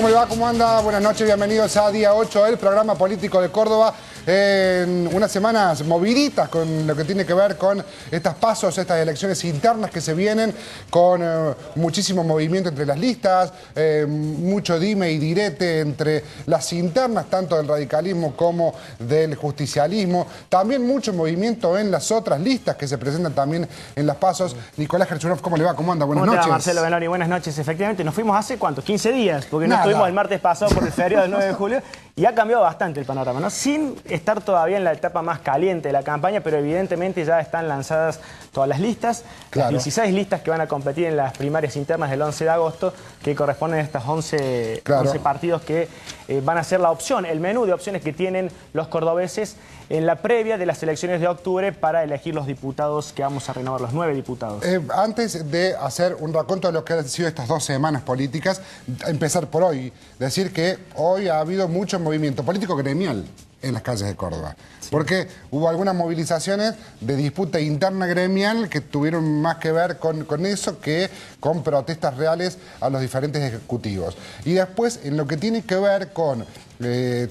¿Cómo le va? ¿Cómo anda? Buenas noches, bienvenidos a Día 8, el programa político de Córdoba. En unas semanas moviditas con lo que tiene que ver con estas pasos, estas elecciones internas que se vienen, con muchísimo movimiento entre las listas, mucho dime y direte entre las internas, tanto del radicalismo como del justicialismo. También mucho movimiento en las otras listas que se presentan también en las pasos. Nicolás Gerchunov, ¿cómo le va? ¿Cómo anda? Buenas noches. Marcelo Benoni, buenas noches. Efectivamente, nos fuimos hace, ¿cuánto? 15 días, porque no estuvimos el martes pasado por el feriado del 9 de julio. Y ha cambiado bastante el panorama, ¿no? Sin estar todavía en la etapa más caliente de la campaña, pero evidentemente ya están lanzadas todas las listas. Claro. Las 16 listas que van a competir en las primarias internas del 11 de agosto, que corresponden a estos 11 partidos que van a ser la opción, el menú de opciones que tienen los cordobeses en la previa de las elecciones de octubre para elegir los diputados que vamos a renovar, los 9 diputados. Antes de hacer un raconto de lo que han sido estas 2 semanas políticas, empezar por hoy, decir que hoy ha habido mucho movimiento político gremial en las calles de Córdoba. Sí. Porque hubo algunas movilizaciones de disputa interna gremial que tuvieron más que ver con eso que con protestas reales a los diferentes ejecutivos. Y después, en lo que tiene que ver con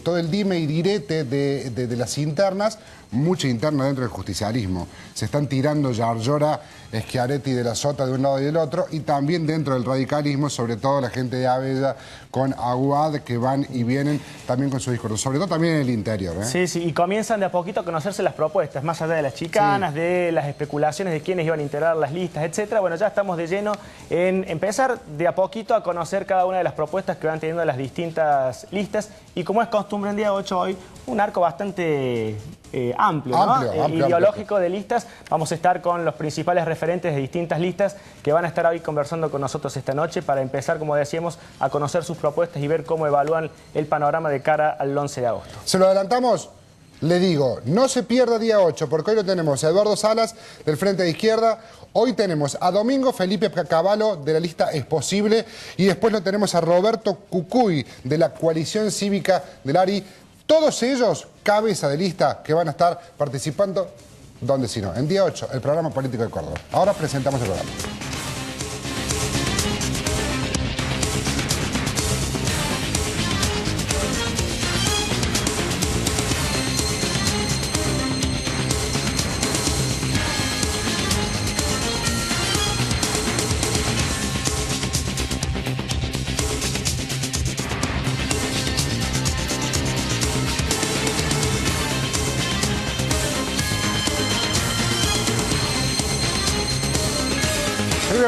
todo el dime y direte de las internas, mucha interna dentro del justicialismo. Se están tirando Yarlora, Schiaretti de la Sota de un lado y del otro, y también dentro del radicalismo, sobre todo la gente de Abella con Aguad, que van y vienen también con su discurso, sobre todo también en el interior. Sí, sí, y comienzan de a poquito a conocerse las propuestas, más allá de las chicanas, de las especulaciones de quiénes iban a integrar las listas, etcétera. Bueno, ya estamos de lleno en empezar de a poquito a conocer cada una de las propuestas que van teniendo las distintas listas, y como es costumbre en día 8 hoy, un arco bastante amplio, ideológico de listas. Vamos a estar con los principales referentes de distintas listas que van a estar hoy conversando con nosotros esta noche para empezar, como decíamos, a conocer sus propuestas y ver cómo evalúan el panorama de cara al 11 de agosto. ¿Se lo adelantamos? Le digo, no se pierda día 8, porque hoy lo tenemos a Eduardo Salas, del Frente de Izquierda. Hoy tenemos a Domingo Felipe Cavallo, de la lista Es Posible. Y después lo tenemos a Roberto Cucuy, de la Coalición Cívica del ARI. Todos ellos, cabeza de lista, que van a estar participando, ¿dónde si no? En día 8, el programa político de Córdoba. Ahora presentamos el programa.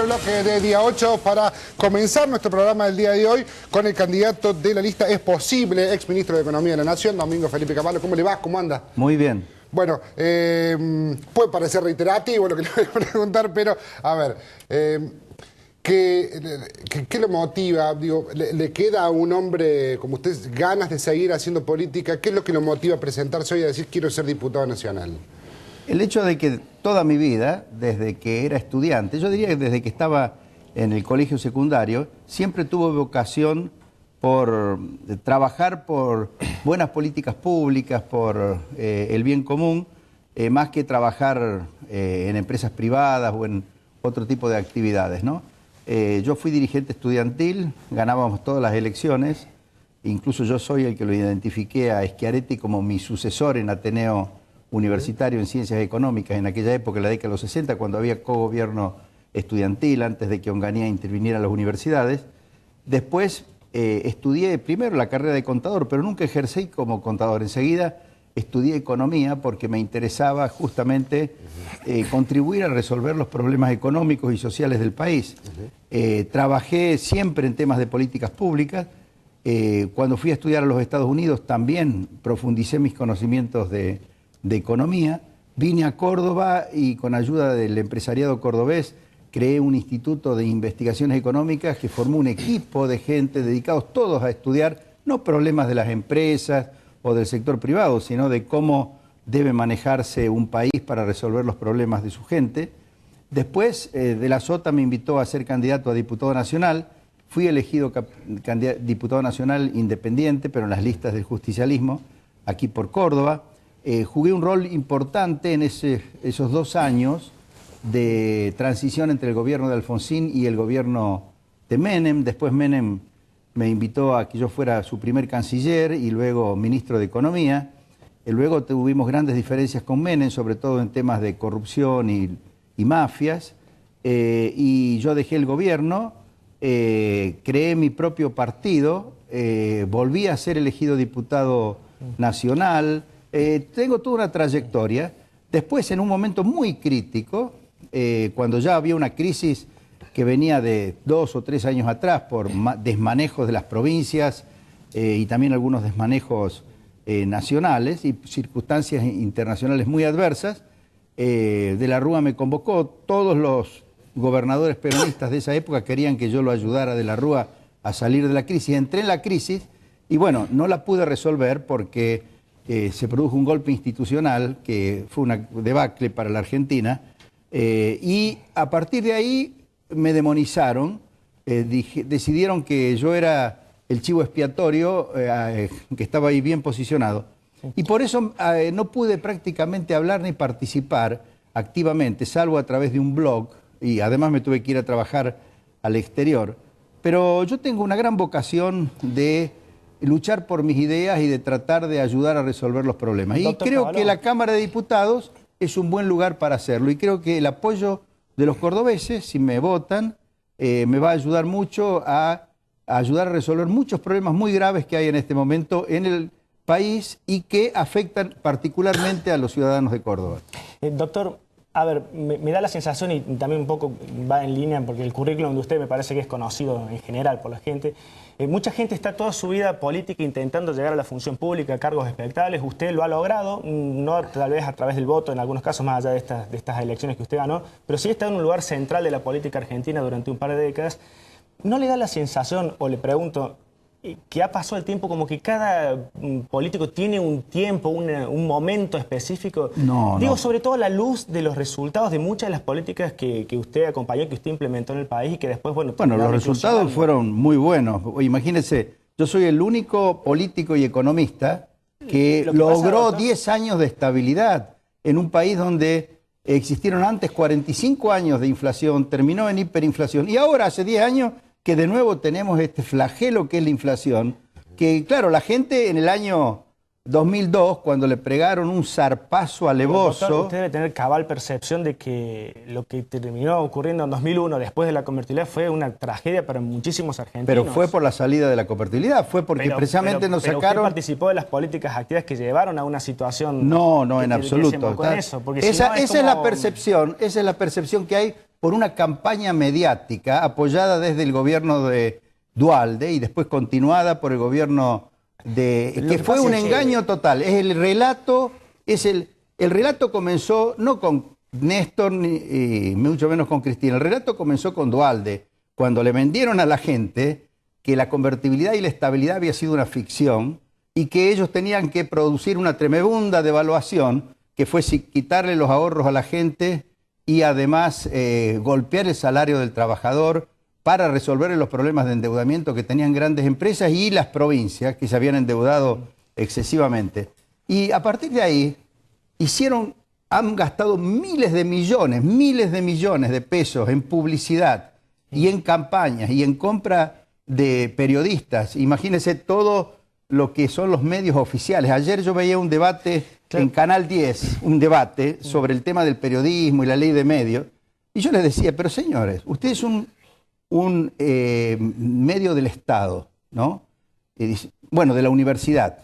Bloque de día 8 para comenzar nuestro programa del día de hoy con el candidato de la lista Es Posible, ex ministro de Economía de la Nación, Domingo Felipe Cavallo. ¿Cómo le va? ¿Cómo anda? Muy bien. Bueno, puede parecer reiterativo lo que le voy a preguntar, pero a ver, ¿qué lo motiva? Digo, ¿le queda a un hombre como usted ganas de seguir haciendo política? ¿Qué es lo que lo motiva a presentarse hoy y a decir quiero ser diputado nacional? El hecho de que toda mi vida, desde que era estudiante, yo diría que desde que estaba en el colegio secundario, siempre tuve vocación por trabajar por buenas políticas públicas, por el bien común, más que trabajar en empresas privadas o en otro tipo de actividades, ¿no? Yo fui dirigente estudiantil, ganábamos todas las elecciones, incluso yo soy el que lo identifiqué a Schiaretti como mi sucesor en Ateneo Universitario en Ciencias Económicas en aquella época, en la década de los 60, cuando había cogobierno estudiantil, antes de que Onganía interviniera en las universidades. Después estudié primero la carrera de contador, pero nunca ejercí como contador. Enseguida estudié economía porque me interesaba justamente contribuir a resolver los problemas económicos y sociales del país. Trabajé siempre en temas de políticas públicas. Cuando fui a estudiar a los Estados Unidos también profundicé mis conocimientos de economía. Vine a Córdoba y con ayuda del empresariado cordobés creé un instituto de investigaciones económicas que formó un equipo de gente dedicados todos a estudiar no problemas de las empresas o del sector privado, sino de cómo debe manejarse un país para resolver los problemas de su gente. Después de la Sota me invitó a ser candidato a diputado nacional. Fui elegido diputado nacional independiente, pero en las listas del justicialismo, aquí por Córdoba. Jugué un rol importante en esos 2 años de transición entre el gobierno de Alfonsín y el gobierno de Menem. Después Menem me invitó a que yo fuera su primer canciller y luego ministro de Economía. Luego tuvimos grandes diferencias con Menem, sobre todo en temas de corrupción y mafias. Y yo dejé el gobierno, creé mi propio partido, volví a ser elegido diputado nacional. Tengo toda una trayectoria. Después, en un momento muy crítico, cuando ya había una crisis que venía de 2 o 3 años atrás por desmanejos de las provincias y también algunos desmanejos nacionales y circunstancias internacionales muy adversas, De la Rúa me convocó. Todos los gobernadores peronistas de esa época querían que yo lo ayudara, De la Rúa, a salir de la crisis. Entré en la crisis y bueno, no la pude resolver porque se produjo un golpe institucional que fue una debacle para la Argentina, y a partir de ahí me demonizaron, decidieron que yo era el chivo expiatorio, que estaba ahí bien posicionado. Y por eso no pude prácticamente hablar ni participar activamente, salvo a través de un blog, y además me tuve que ir a trabajar al exterior. Pero yo tengo una gran vocación de luchar por mis ideas y de tratar de ayudar a resolver los problemas. Y creo que la Cámara de Diputados es un buen lugar para hacerlo. Y creo que el apoyo de los cordobeses, si me votan, me va a ayudar mucho a ayudar a resolver muchos problemas muy graves que hay en este momento en el país y que afectan particularmente a los ciudadanos de Córdoba. Doctor, a ver, me da la sensación, y también un poco va en línea, porque el currículum de usted me parece que es conocido en general por la gente. Mucha gente está toda su vida política intentando llegar a la función pública, a cargos expectables. Usted lo ha logrado, no tal vez a través del voto, en algunos casos más allá de estas elecciones que usted ganó, pero sí está en un lugar central de la política argentina durante un par de décadas. ¿No le da la sensación, o le pregunto, que ha pasado el tiempo, como que cada político tiene un tiempo, un momento específico? Digo, sobre todo a la luz de los resultados de muchas de las políticas que usted acompañó, que usted implementó en el país y que después, bueno... Bueno, los resultados fueron muy buenos. Imagínense, yo soy el único político y economista que logró 10 años de estabilidad en un país donde existieron antes 45 años de inflación, terminó en hiperinflación y ahora hace 10 años que de nuevo tenemos este flagelo que es la inflación, que claro, la gente en el año 2002, cuando le pregaron un zarpazo alevoso... Doctor, usted debe tener cabal percepción de que lo que terminó ocurriendo en 2001, después de la convertibilidad, fue una tragedia para muchísimos argentinos. Pero fue por la salida de la convertibilidad, fue porque precisamente nos sacaron... ¿Pero usted participó de las políticas activas que llevaron a una situación... No, en absoluto. Esa es la percepción que hay por una campaña mediática apoyada desde el gobierno de Duhalde y después continuada por el gobierno que fue un engaño total. Es el relato, el relato comenzó no con Néstor ni mucho menos con Cristina. El relato comenzó con Duhalde, cuando le vendieron a la gente que la convertibilidad y la estabilidad había sido una ficción y que ellos tenían que producir una tremenda devaluación, que fue quitarle los ahorros a la gente y además golpear el salario del trabajador para resolver los problemas de endeudamiento que tenían grandes empresas y las provincias que se habían endeudado excesivamente. Y a partir de ahí han gastado miles de millones de pesos en publicidad y en campañas y en compra de periodistas. Imagínense todo lo que son los medios oficiales. Ayer yo veía un debate en Canal 10, un debate sobre el tema del periodismo y la ley de medios, y yo les decía, pero señores, ustedes son un medio del Estado, ¿no? Bueno, de la universidad.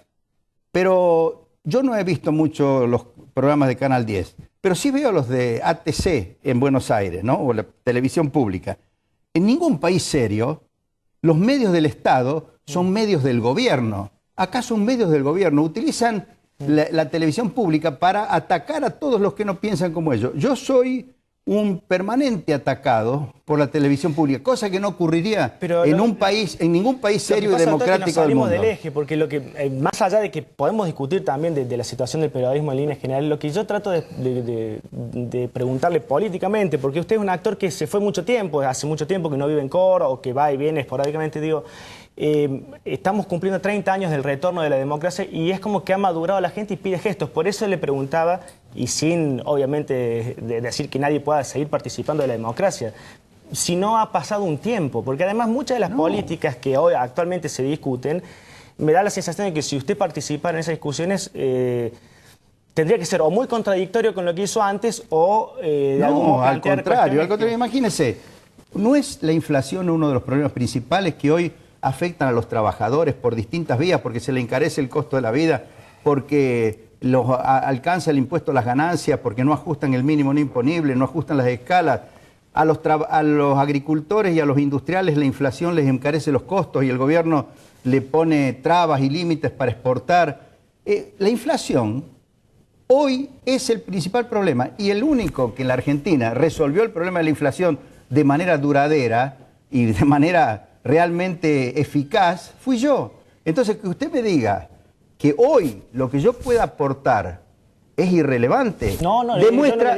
Pero yo no he visto mucho los programas de Canal 10, pero sí veo los de ATC en Buenos Aires, ¿no? O la televisión pública. En ningún país serio, los medios del Estado son medios del gobierno. Acá son medios del gobierno. Utilizan la televisión pública para atacar a todos los que no piensan como ellos. Yo soy un permanente atacado por la televisión pública, cosa que no ocurriría en ningún país serio y democrático del mundo. Del eje, porque lo que, más allá de que podemos discutir también de la situación del periodismo en líneas generales, lo que yo trato de preguntarle políticamente, porque usted es un actor que se fue mucho tiempo, hace mucho tiempo que no vive en Córdoba o que va y viene esporádicamente, digo, estamos cumpliendo 30 años del retorno de la democracia y es como que ha madurado la gente y pide gestos. Por eso le preguntaba, y sin obviamente decir que nadie pueda seguir participando de la democracia, si no ha pasado un tiempo, porque además muchas de las políticas que hoy actualmente se discuten, me da la sensación de que si usted participa en esas discusiones, tendría que ser o muy contradictorio con lo que hizo antes o de algún modo al contrario, que... imagínese, ¿no es la inflación uno de los problemas principales que hoy afectan a los trabajadores por distintas vías, porque se le encarece el costo de la vida, porque alcanza el impuesto a las ganancias, porque no ajustan el mínimo no imponible, no ajustan las escalas? A los agricultores y a los industriales la inflación les encarece los costos y el gobierno le pone trabas y límites para exportar. La inflación hoy es el principal problema y el único que en la Argentina resolvió el problema de la inflación de manera duradera y de manera realmente eficaz fui yo. Entonces, que usted me diga que hoy lo que yo pueda aportar es irrelevante. Demuestra,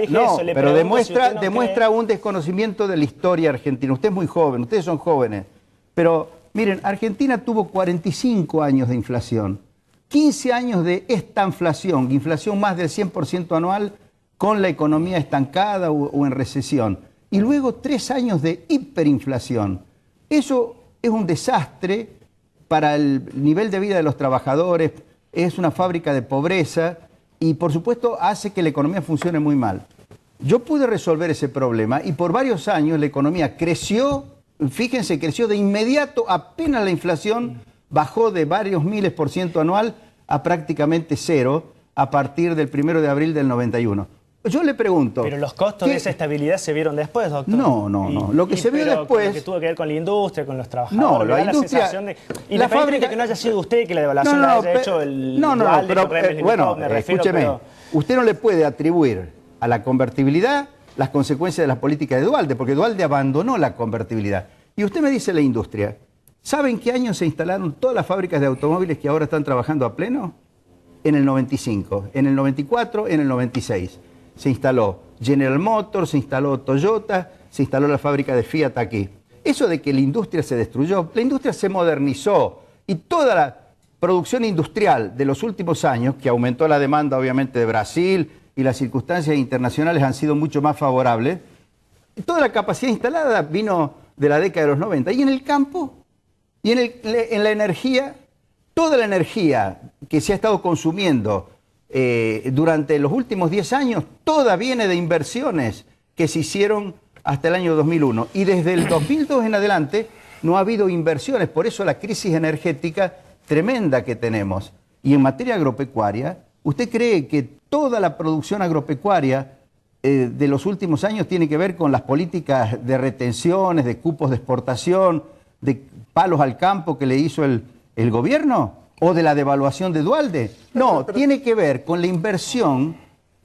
demuestra un desconocimiento de la historia argentina. Usted es muy joven, ustedes son jóvenes. Pero miren, Argentina tuvo 45 años de inflación, 15 años de estanflación, inflación más del 100% anual con la economía estancada o en recesión. Y luego 3 años de hiperinflación. Eso es un desastre para el nivel de vida de los trabajadores, es una fábrica de pobreza y por supuesto hace que la economía funcione muy mal. Yo pude resolver ese problema y por varios años la economía creció, fíjense, creció de inmediato, apenas la inflación bajó de varios miles % anual a prácticamente cero a partir del 1 de abril del 91. Yo le pregunto... Pero los costos de esa estabilidad se vieron después, doctor. No. Lo que se vio después... Lo que tuvo que ver con la industria, con los trabajadores. No, la industria... Y la fábrica que no haya sido usted, que la devaluación la haya hecho el... Bueno, escúcheme. Usted no le puede atribuir a la convertibilidad las consecuencias de las políticas de Duhalde, porque Duhalde abandonó la convertibilidad. Y usted me dice la industria. ¿Saben qué año se instalaron todas las fábricas de automóviles que ahora están trabajando a pleno? En el 95, en el 94, en el 96. Se instaló General Motors, se instaló Toyota, se instaló la fábrica de Fiat aquí. Eso de que la industria se destruyó, la industria se modernizó y toda la producción industrial de los últimos años, que aumentó la demanda obviamente de Brasil y las circunstancias internacionales han sido mucho más favorables, toda la capacidad instalada vino de la década de los 90. Y en el campo, y en la energía, toda la energía que se ha estado consumiendo durante los últimos 10 años, toda viene de inversiones que se hicieron hasta el año 2001. Y desde el 2002 en adelante no ha habido inversiones. Por eso la crisis energética tremenda que tenemos. Y en materia agropecuaria, ¿usted cree que toda la producción agropecuaria de los últimos años tiene que ver con las políticas de retenciones, de cupos de exportación, de palos al campo que le hizo el gobierno? ¿O de la devaluación de Duhalde? No, tiene que ver con la inversión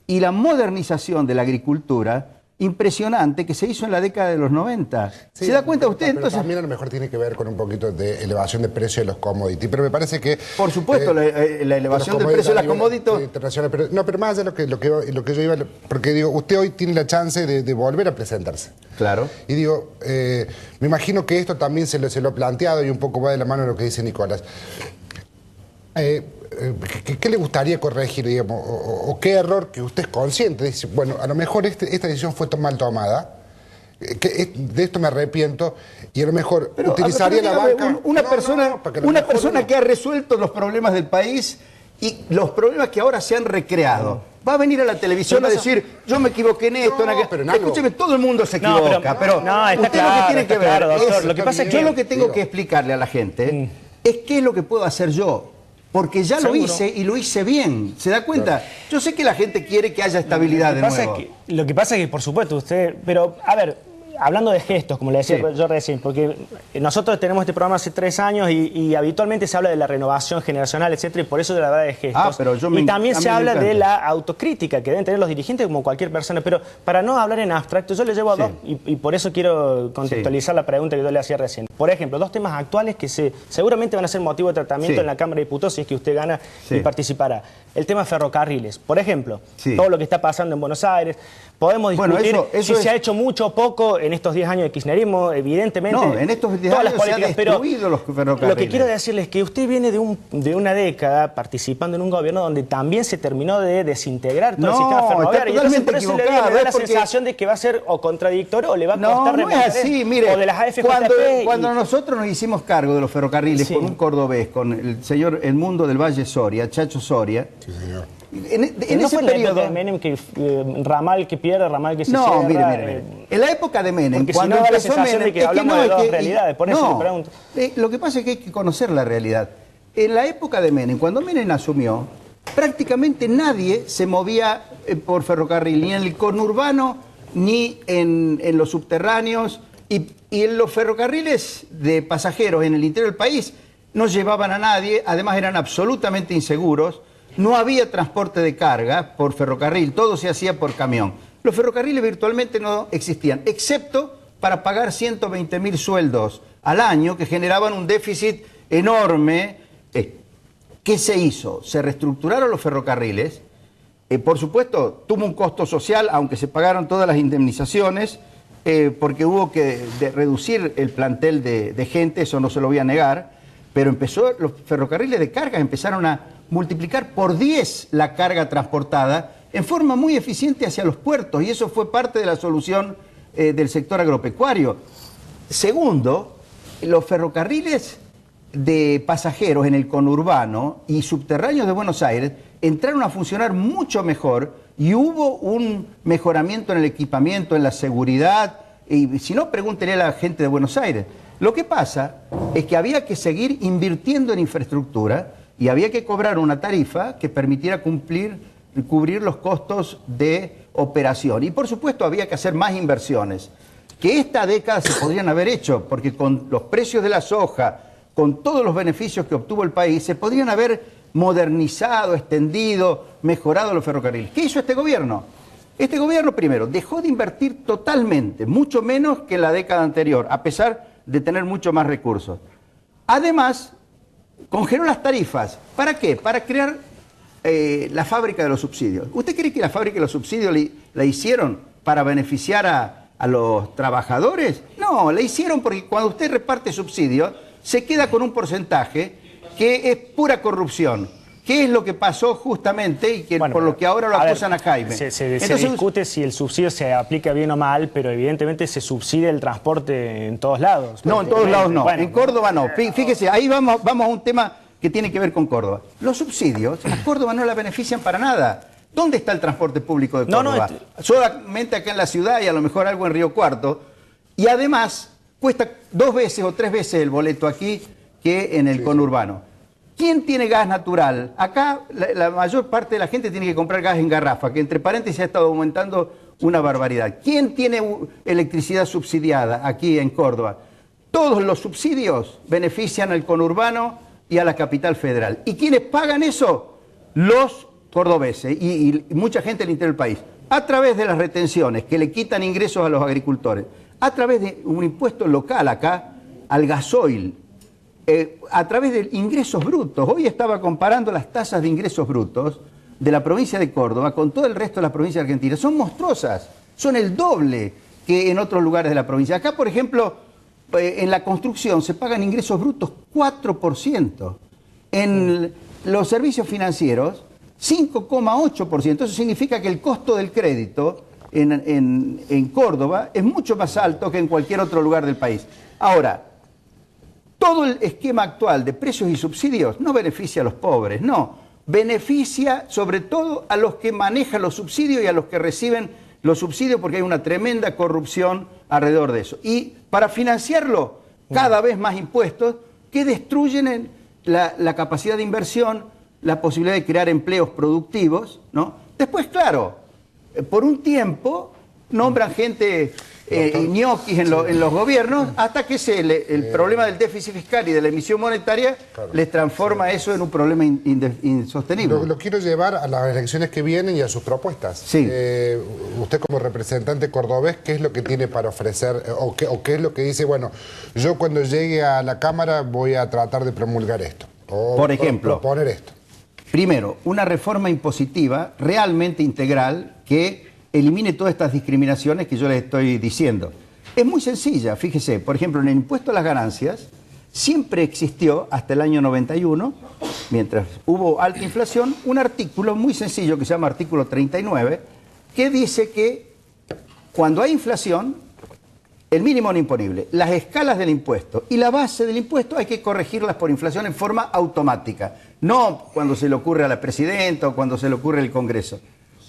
y la modernización de la agricultura impresionante que se hizo en la década de los 90. Sí, ¿Se da cuenta usted? Pero Entonces, también a lo mejor tiene que ver con un poquito de elevación de precio de los commodities. Pero me parece que... Por supuesto, la elevación del precio de las commodities... internacionales. No, pero más allá de lo que yo iba... Porque digo, usted hoy tiene la chance de volver a presentarse. Claro. Y digo, me imagino que esto también se lo ha planteado y un poco va de la mano de lo que dice Nicolás. ¿Qué le gustaría corregir, digamos, o qué error que usted es consciente? Dice, bueno, a lo mejor esta decisión fue mal tomada, de esto me arrepiento, y a lo mejor utilizaría la banca... Una persona que ha resuelto los problemas del país y los problemas que ahora se han recreado. Va a venir a la televisión a decir, yo me equivoqué en esto, en aquello. Escúcheme, todo el mundo se equivoca, pero usted lo que tiene que ver es... Lo que pasa es que yo lo que tengo que explicarle a la gente es qué es lo que puedo hacer yo. Porque ya lo hice y lo hice bien. ¿Se da cuenta? Claro. Yo sé que la gente quiere que haya estabilidad de nuevo. Lo que pasa es que, por supuesto, usted... Pero, a ver, hablando de gestos, como le decía yo recién, porque nosotros tenemos este programa hace 3 años y habitualmente se habla de la renovación generacional, etcétera, y por eso de la verdad de gestos. Y también se habla de la autocrítica que deben tener los dirigentes como cualquier persona. Pero para no hablar en abstracto, yo le llevo a dos, y por eso quiero contextualizar la pregunta que yo le hacía recién. Por ejemplo, 2 temas actuales que seguramente van a ser motivo de tratamiento en la Cámara de Diputados si es que usted gana y participará. El tema ferrocarriles, por ejemplo, todo lo que está pasando en Buenos Aires. Podemos discutir si se ha hecho mucho o poco en estos 10 años de kirchnerismo, evidentemente. No, en estos 10 todas las años se políticas, han destruido los ferrocarriles. Lo que quiero decirles es que usted viene de una década participando en un gobierno donde también se terminó de desintegrar todo el sistema ferroviario. Y entonces por eso le da la sensación de que va a ser o contradictorio o le va a costar no es así, mire, o de las AFJP. Cuando nosotros nos hicimos cargo de los ferrocarriles con un cordobés, con el señor Edmundo del Valle Soria, Chacho Soria. Sí, señor. En ese periodo de Menem que ramal que pierde, ramal que se cierra. No, mire. En la época de Menem, cuando si no da la sensación de que hablamos de dos realidades, por eso le pregunto. Lo que pasa es que hay que conocer la realidad. En la época de Menem, cuando Menem asumió, prácticamente nadie se movía por ferrocarril, ni en el conurbano, ni en los subterráneos, y en los ferrocarriles de pasajeros en el interior del país no llevaban a nadie, además eran absolutamente inseguros. No había transporte de carga por ferrocarril, todo se hacía por camión. Los ferrocarriles virtualmente no existían, excepto para pagar 120.000 sueldos al año, que generaban un déficit enorme. ¿Qué se hizo? Se reestructuraron los ferrocarriles. Por supuesto, tuvo un costo social, aunque se pagaron todas las indemnizaciones, porque hubo que reducir el plantel de gente, eso no se lo voy a negar, pero los ferrocarriles de carga empezaron a multiplicar por 10 la carga transportada en forma muy eficiente hacia los puertos, y eso fue parte de la solución del sector agropecuario. Segundo, los ferrocarriles de pasajeros en el conurbano y subterráneos de Buenos Aires entraron a funcionar mucho mejor y hubo un mejoramiento en el equipamiento, en la seguridad, y si no, pregúntenle a la gente de Buenos Aires. Lo que pasa es que había que seguir invirtiendo en infraestructura y había que cobrar una tarifa que permitiera cubrir los costos de operación. Y por supuesto había que hacer más inversiones, que esta década se podrían haber hecho, porque con los precios de la soja, con todos los beneficios que obtuvo el país, se podrían haber modernizado, extendido, mejorado los ferrocarriles. ¿Qué hizo este gobierno? Este gobierno, primero, dejó de invertir totalmente, mucho menos que en la década anterior, a pesar de tener mucho más recursos. Además, congeló las tarifas. ¿Para qué? Para crear la fábrica de los subsidios. ¿Usted cree que la fábrica de los subsidios la hicieron para beneficiar a los trabajadores? No, la hicieron porque cuando usted reparte subsidios, se queda con un porcentaje que es pura corrupción. ¿Qué es lo que pasó justamente y que por lo que ahora lo acusan a Jaime? Se discute si el subsidio se aplica bien o mal, pero evidentemente se subsidia el transporte en todos lados. No, en todos lados no. Bueno, en Córdoba no. Fíjese, ahí vamos a un tema que tiene que ver con Córdoba. Los subsidios a Córdoba no la benefician para nada. ¿Dónde está el transporte público de Córdoba? Solamente acá en la ciudad y a lo mejor algo en Río Cuarto. Y además cuesta 2 veces o 3 veces el boleto aquí que en el conurbano. ¿Quién tiene gas natural? Acá la mayor parte de la gente tiene que comprar gas en garrafa, que entre paréntesis ha estado aumentando una barbaridad. ¿Quién tiene electricidad subsidiada aquí en Córdoba? Todos los subsidios benefician al conurbano y a la capital federal. ¿Y quiénes pagan eso? Los cordobeses y mucha gente del interior del país. A través de las retenciones que le quitan ingresos a los agricultores. A través de un impuesto local acá al gasoil. A través de ingresos brutos. Hoy estaba comparando las tasas de ingresos brutos de la provincia de Córdoba con todo el resto de la provincia de Argentina. Son monstruosas, son el doble que en otros lugares de la provincia. Acá, por ejemplo, en la construcción se pagan ingresos brutos 4%. En los servicios financieros, 5,8%. Eso significa que el costo del crédito en Córdoba es mucho más alto que en cualquier otro lugar del país. Ahora, todo el esquema actual de precios y subsidios no beneficia a los pobres, no. Beneficia sobre todo a los que manejan los subsidios y a los que reciben los subsidios porque hay una tremenda corrupción alrededor de eso. Y para financiarlo, cada vez más impuestos que destruyen la capacidad de inversión, la posibilidad de crear empleos productivos, ¿no? Después, claro, por un tiempo nombran gente... ñoquis en los gobiernos, hasta que el problema del déficit fiscal y de la emisión monetaria les transforma eso en un problema insostenible. Lo quiero llevar a las elecciones que vienen y a sus propuestas. Sí. Usted como representante cordobés, ¿qué es lo que tiene para ofrecer o qué es lo que dice, bueno, yo cuando llegue a la Cámara voy a tratar de promulgar esto? Por ejemplo, proponer esto. Primero, una reforma impositiva realmente integral que elimine todas estas discriminaciones que yo les estoy diciendo. Es muy sencilla, fíjese, por ejemplo, en el impuesto a las ganancias siempre existió hasta el año 91, mientras hubo alta inflación, un artículo muy sencillo que se llama artículo 39, que dice que cuando hay inflación, el mínimo no imponible, las escalas del impuesto y la base del impuesto hay que corregirlas por inflación en forma automática, no cuando se le ocurre a la presidenta o cuando se le ocurre al Congreso,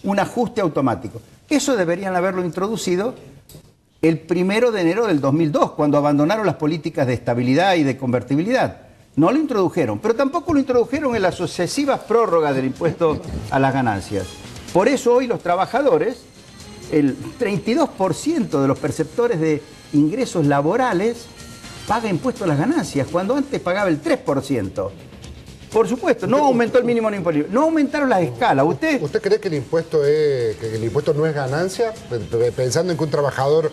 un ajuste automático. Eso deberían haberlo introducido el 1 de enero del 2002, cuando abandonaron las políticas de estabilidad y de convertibilidad. No lo introdujeron, pero tampoco lo introdujeron en las sucesivas prórrogas del impuesto a las ganancias. Por eso hoy los trabajadores, el 32% de los perceptores de ingresos laborales paga impuesto a las ganancias, cuando antes pagaba el 3%. Por supuesto, no aumentó el mínimo imponible, no aumentaron las escalas. ¿Usted cree que el impuesto no es ganancia? Pensando en que un trabajador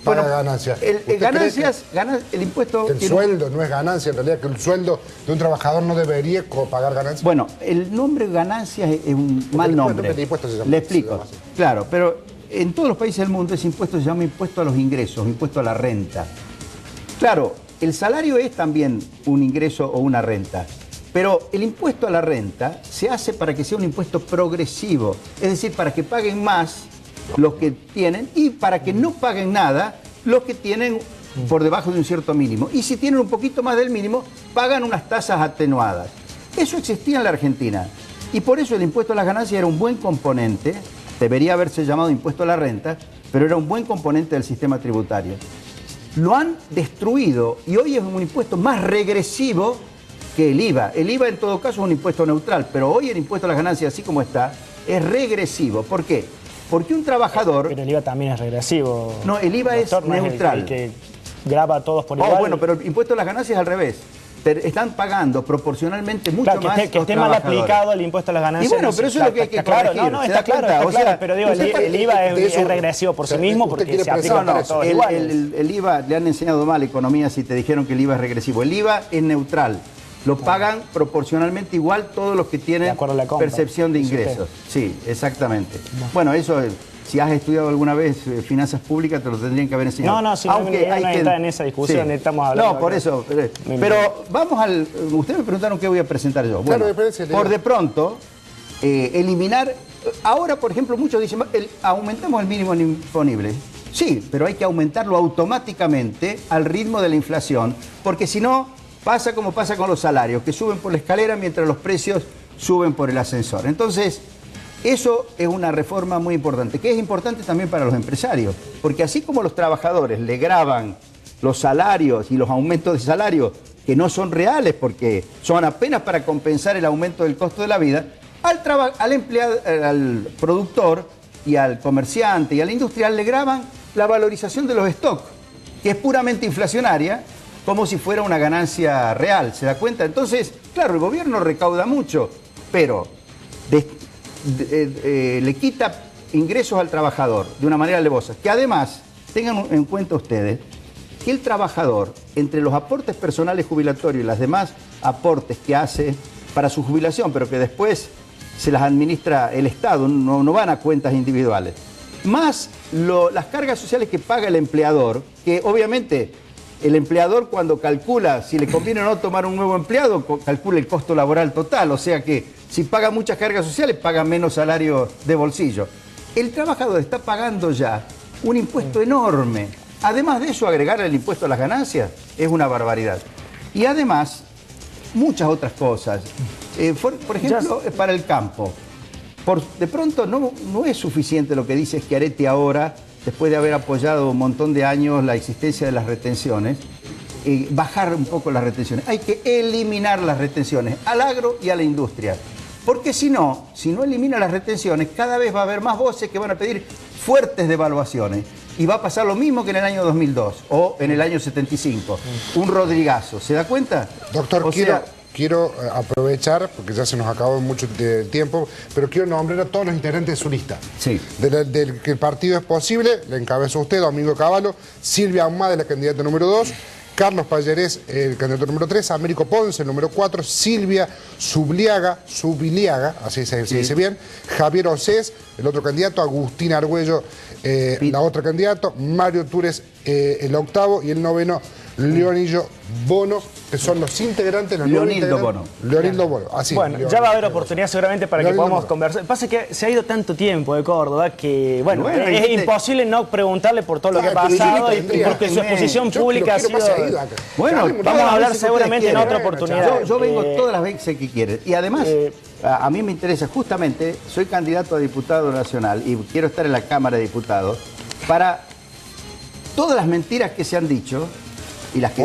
paga ganancias. El impuesto... El sueldo no es ganancia, en realidad, que el sueldo de un trabajador no debería pagar ganancias. Bueno, el nombre ganancias es un mal nombre. Le explico. Claro, pero en todos los países del mundo ese impuesto se llama impuesto a los ingresos, impuesto a la renta. Claro, el salario es también un ingreso o una renta, pero el impuesto a la renta se hace para que sea un impuesto progresivo, es decir, para que paguen más los que tienen y para que no paguen nada los que tienen por debajo de un cierto mínimo. Y si tienen un poquito más del mínimo, pagan unas tasas atenuadas. Eso existía en la Argentina y por eso el impuesto a las ganancias era un buen componente, debería haberse llamado impuesto a la renta, pero era un buen componente del sistema tributario. Lo han destruido y hoy es un impuesto más regresivo que el IVA. El IVA en todo caso es un impuesto neutral, pero hoy el impuesto a las ganancias, así como está, es regresivo. ¿Por qué? Porque un trabajador... Pero el IVA también es regresivo. No, el IVA es neutral. El que graba a todos por igual. Bueno, pero el impuesto a las ganancias es al revés. Están pagando proporcionalmente mucho más que esté mal aplicado el impuesto a las ganancias. Y bueno, pero eso es lo que hay que corregir. Claro, no, está claro, pero digo, el IVA es regresivo por sí mismo porque se aplica para todos iguales. El IVA, le han enseñado mal economía si te dijeron que el IVA es regresivo. El IVA es neutral. Lo pagan proporcionalmente igual todos los que tienen percepción de ingresos. Sí, exactamente. Bueno, eso... Si has estudiado alguna vez finanzas públicas, te lo tendrían que haber enseñado. No, si aunque hay que entrar en esa discusión, estamos hablando... No, por eso. Pero vamos al... Ustedes me preguntaron qué voy a presentar yo. Bueno, por de pronto, eliminar... Ahora, por ejemplo, muchos dicen, aumentamos el mínimo imponible. Sí, pero hay que aumentarlo automáticamente al ritmo de la inflación, porque si no, pasa como pasa con los salarios, que suben por la escalera mientras los precios suben por el ascensor. Entonces... Eso es una reforma muy importante, que es importante también para los empresarios, porque así como los trabajadores le graban los salarios y los aumentos de salario, que no son reales porque son apenas para compensar el aumento del costo de la vida, al empleado, al productor y al comerciante y al industrial le graban la valorización de los stocks, que es puramente inflacionaria, como si fuera una ganancia real, ¿se da cuenta? Entonces, claro, el gobierno recauda mucho, pero... le quita ingresos al trabajador de una manera alevosa. Que además, tengan en cuenta ustedes, que el trabajador, entre los aportes personales jubilatorios y los demás aportes que hace para su jubilación, pero que después se las administra el Estado, no van a cuentas individuales, más las cargas sociales que paga el empleador, que obviamente... El empleador cuando calcula si le conviene o no tomar un nuevo empleado, calcula el costo laboral total, o sea que si paga muchas cargas sociales, paga menos salario de bolsillo. El trabajador está pagando ya un impuesto enorme. Además de eso, agregarle el impuesto a las ganancias es una barbaridad. Y además, muchas otras cosas. Por ejemplo, para el campo. De pronto no es suficiente lo que dice Schiaretti ahora, después de haber apoyado un montón de años la existencia de las retenciones, bajar un poco las retenciones. Hay que eliminar las retenciones al agro y a la industria. Porque si no elimina las retenciones, cada vez va a haber más voces que van a pedir fuertes devaluaciones. Y va a pasar lo mismo que en el año 2002 o en el año 75. Un Rodrigazo. ¿Se da cuenta? Doctor, quiero aprovechar, porque ya se nos acabó mucho tiempo, pero quiero nombrar a todos los integrantes de su lista. Sí. Del que el partido es posible, le encabezó usted, Domingo Cavallo, Silvia Ahumada, la candidata número 2, Carlos Pallarés, el candidato número 3, Américo Ponce, el número 4, Silvia Subiliaga, así se dice bien, Javier Osés, el otro candidato, Agustín Argüello, la otra candidato, Mario Túrez, el octavo, y el noveno, Leonildo Bono, que son los integrantes. Leonildo Bono. Leonildo Bono, así. Bueno, ya va a haber oportunidad seguramente para que podamos conversar. Pasa que se ha ido tanto tiempo de Córdoba que, bueno, es imposible no preguntarle por todo lo que ha pasado y porque su exposición pública ha sido... Bueno, vamos a hablar seguramente en otra oportunidad. Yo vengo todas las veces que quieres. Y además, a mí me interesa, justamente, soy candidato a diputado nacional y quiero estar en la Cámara de Diputados para todas las mentiras que se han dicho y las que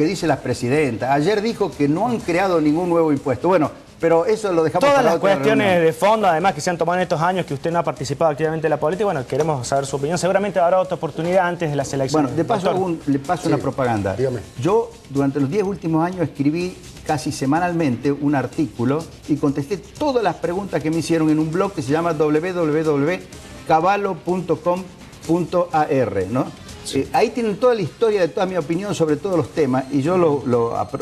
dice la presidenta. Ayer dijo que no han creado ningún nuevo impuesto. Bueno, pero eso lo dejamos todas para las otra cuestiones reunión. de fondo, además, que se han tomado en estos años que usted no ha participado activamente en la política, bueno, queremos saber su opinión. Seguramente habrá otra oportunidad antes de las elecciones. Bueno, de paso le paso una propaganda. Dígame. Yo, durante los 10 últimos años, escribí casi semanalmente un artículo y contesté todas las preguntas que me hicieron en un blog que se llama www.caballo.com.ar, ¿no? Ahí tienen toda la historia de toda mi opinión sobre todos los temas y yo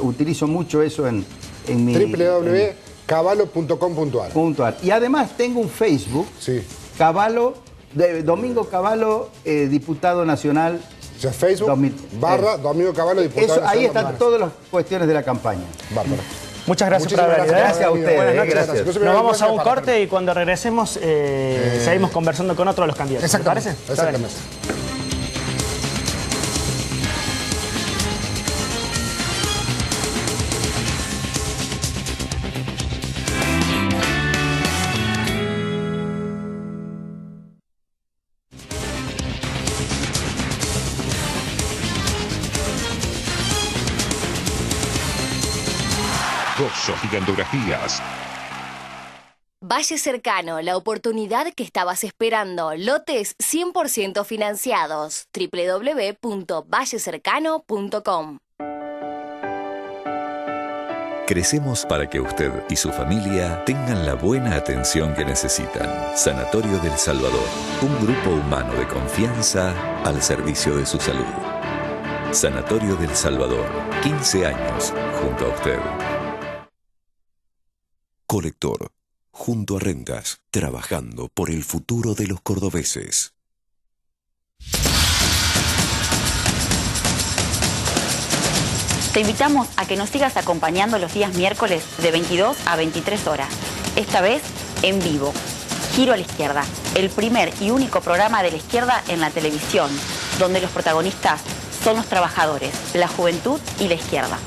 utilizo mucho eso en mi... www.caballo.com.ar. Y además tengo un Facebook, Domingo Cavallo, diputado nacional. O sea, Facebook Domingo Cavallo, diputado nacional. Ahí están todas las cuestiones de la campaña. Bárbaro. Muchas gracias por haber venido. Gracias a ustedes. Buenas noches. Gracias. Nos vamos a un corte y cuando regresemos seguimos conversando con otro de los candidatos. ¿Te parece? Exactamente. Gozo Gigantografías. Valle Cercano, la oportunidad que estabas esperando. Lotes 100% financiados. www.vallecercano.com. Crecemos para que usted y su familia tengan la buena atención que necesitan. Sanatorio del Salvador, un grupo humano de confianza al servicio de su salud. Sanatorio del Salvador, 15 años junto a usted. Colector, junto a Rentas, trabajando por el futuro de los cordobeses. Te invitamos a que nos sigas acompañando los días miércoles de 22 a 23 horas. Esta vez en vivo. Giro a la Izquierda, el primer y único programa de la izquierda en la televisión, donde los protagonistas son los trabajadores, la juventud y la izquierda.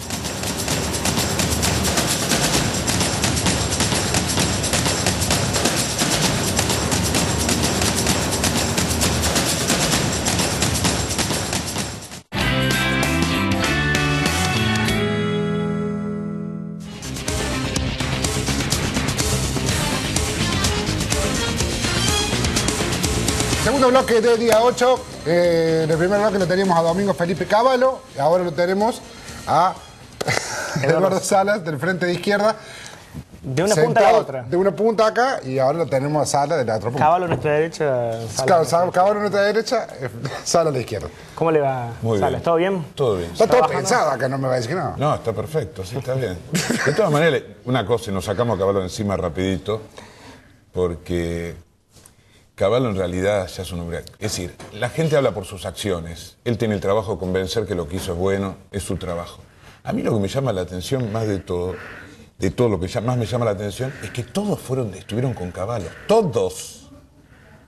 Segundo bloque de día 8. En el primer bloque lo teníamos a Domingo Felipe Cavallo. Ahora lo tenemos a Eduardo Salas, del Frente de Izquierda. De una punta a la otra. De una punta acá y ahora lo tenemos a Salas de la otra punta. Cavallo a nuestra derecha, Salas. Claro, Cavallo a nuestra derecha, Salas a la izquierda. ¿Cómo le va, Muy Salas? bien. ¿Todo bien? Todo bien. Está todo pensado acá, no me va a decir que no. No, está perfecto, sí, está bien. De todas maneras, una cosa, y nos sacamos a Cavallo encima rapidito, porque Cavallo en realidad ya es un hombre... Es decir, la gente habla por sus acciones. Él tiene el trabajo de convencer que lo que hizo es bueno, es su trabajo. A mí lo que me llama la atención más de todo lo que más me llama la atención, es que todos estuvieron con Cavallo. Todos.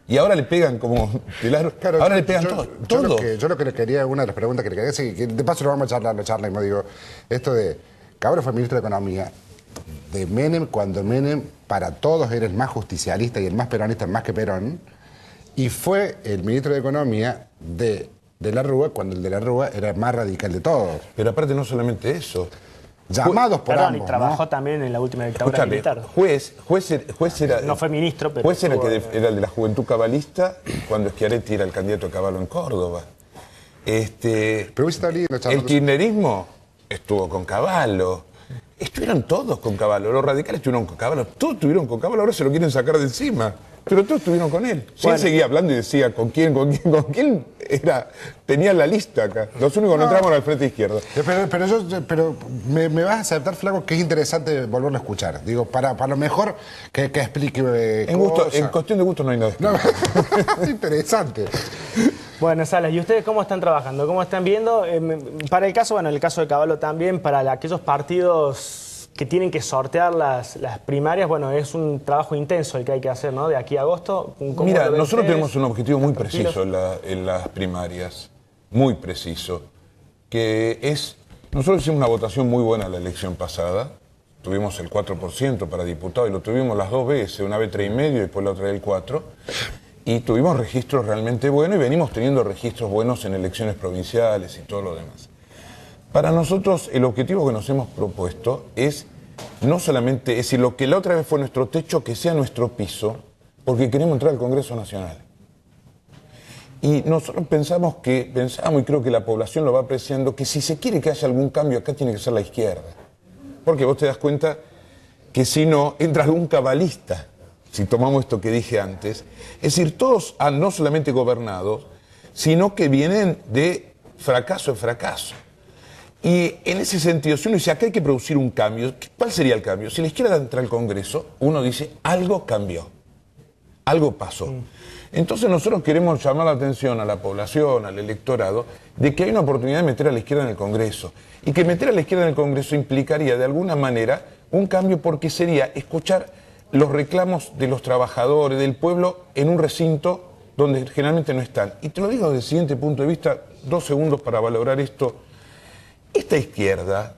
Y ahora le pegan como Pilar. Claro, ahora le pegan todos. Yo lo que le quería, una de las preguntas que le quería decir, que de paso lo vamos a charlar, y me digo, esto de Cavallo fue ministro de Economía de Menem, cuando Menem para todos era el más justicialista y el más peronista, más que Perón, y fue el ministro de Economía de la Rúa, cuando el de la Rúa era el más radical de todos. Pero aparte no solamente eso. Llamados por Perdón, ambos, y trabajó ¿no? también en la última dictadura Escúchame, militar. juez era... No fue ministro, pero... Juez era el de la juventud cabalista cuando Schiaretti era el candidato a Cavallo en Córdoba. Pero hubiese estado lindo charlar. El kirchnerismo estuvo con Cavallo. estuvieron todos con Caballo. Los radicales estuvieron con Caballo, todos estuvieron con Caballo, ahora se lo quieren sacar de encima. Pero todos estuvieron con él. Si él seguía hablando y decía con quién tenía la lista acá. Los únicos que no entramos al frente izquierdo. Pero me vas a aceptar, Flaco, que es interesante volverlo a escuchar. Digo, para lo mejor que explique en cuestión de gusto no hay nada. Es interesante. Bueno, Salas, ¿y ustedes cómo están trabajando? ¿Cómo están viendo? Para el caso, bueno, el caso de Caballo también, para aquellos partidos que tienen que sortear las primarias, bueno, es un trabajo intenso el que hay que hacer, ¿no? De aquí a agosto. Mira, nosotros tenemos un objetivo muy preciso en las primarias, muy preciso, que es, nosotros hicimos una votación muy buena la elección pasada, tuvimos el 4% para diputado y lo tuvimos las dos veces, una vez 3,5 y después la otra vez el 4%, y tuvimos registros realmente buenos y venimos teniendo registros buenos en elecciones provinciales y todo lo demás. Para nosotros el objetivo que nos hemos propuesto es no solamente, es decir, lo que la otra vez fue nuestro techo, que sea nuestro piso, porque queremos entrar al Congreso Nacional. Y nosotros pensamos y creo que la población lo va apreciando, que si se quiere que haya algún cambio acá tiene que ser la izquierda. Porque vos te das cuenta que si no, entra algún cabalista, si tomamos esto que dije antes. Es decir, todos han no solamente gobernado, sino que vienen de fracaso en fracaso. Y en ese sentido, si uno dice, acá hay que producir un cambio, ¿cuál sería el cambio? Si la izquierda entra al Congreso, uno dice, algo cambió, algo pasó. Entonces nosotros queremos llamar la atención a la población, al electorado, de que hay una oportunidad de meter a la izquierda en el Congreso. Y que meter a la izquierda en el Congreso implicaría de alguna manera un cambio, porque sería escuchar los reclamos de los trabajadores, del pueblo, en un recinto donde generalmente no están. Y te lo digo desde el siguiente punto de vista, 2 segundos para valorar esto. Esta izquierda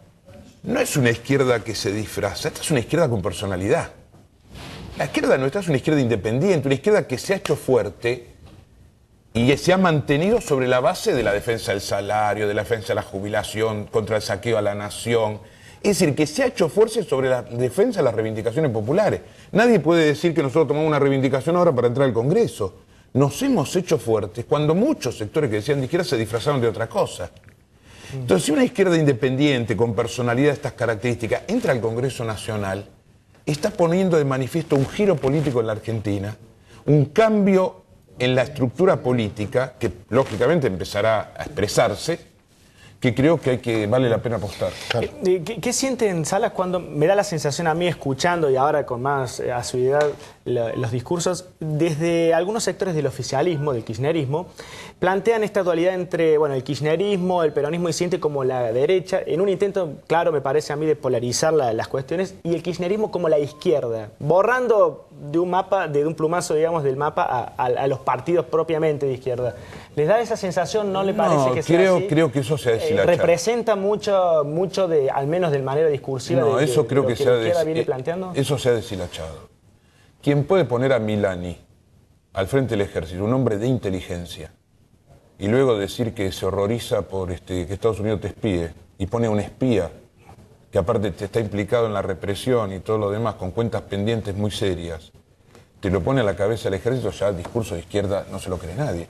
no es una izquierda que se disfraza, esta es una izquierda con personalidad. La izquierda nuestra es una izquierda independiente, una izquierda que se ha hecho fuerte y que se ha mantenido sobre la base de la defensa del salario, de la defensa de la jubilación, contra el saqueo a la nación. Es decir, que se ha hecho fuerte sobre la defensa de las reivindicaciones populares. Nadie puede decir que nosotros tomamos una reivindicación ahora para entrar al Congreso. Nos hemos hecho fuertes cuando muchos sectores que decían de izquierda se disfrazaron de otra cosa. Entonces, si una izquierda independiente, con personalidad de estas características, entra al Congreso Nacional, está poniendo de manifiesto un giro político en la Argentina, un cambio en la estructura política, que lógicamente empezará a expresarse, que creo que vale la pena apostar. Claro. ¿Qué sienten, Salas, cuando me da la sensación a mí, escuchando y ahora con más asiduidad los discursos, desde algunos sectores del oficialismo, del kirchnerismo, plantean esta dualidad entre el kirchnerismo, el peronismo y siente como la derecha, en un intento, claro, me parece a mí, de polarizar las cuestiones, y el kirchnerismo como la izquierda, borrando de un mapa, de un plumazo, digamos, del mapa a los partidos propiamente de izquierda? ¿Les da esa sensación? ¿No le parece que sea así? Creo que eso se ha deshilachado. ¿Representa mucho de, al menos de manera discursiva, no, de eso creo lo que que la izquierda viene planteando? Eso se ha deshilachado. ¿Quién puede poner a Milani al frente del ejército, un hombre de inteligencia, y luego decir que se horroriza por que Estados Unidos te espíe, y pone a un espía que aparte te está implicado en la represión y todo lo demás, con cuentas pendientes muy serias, te lo pone a la cabeza del ejército? Ya el discurso de izquierda no se lo cree nadie.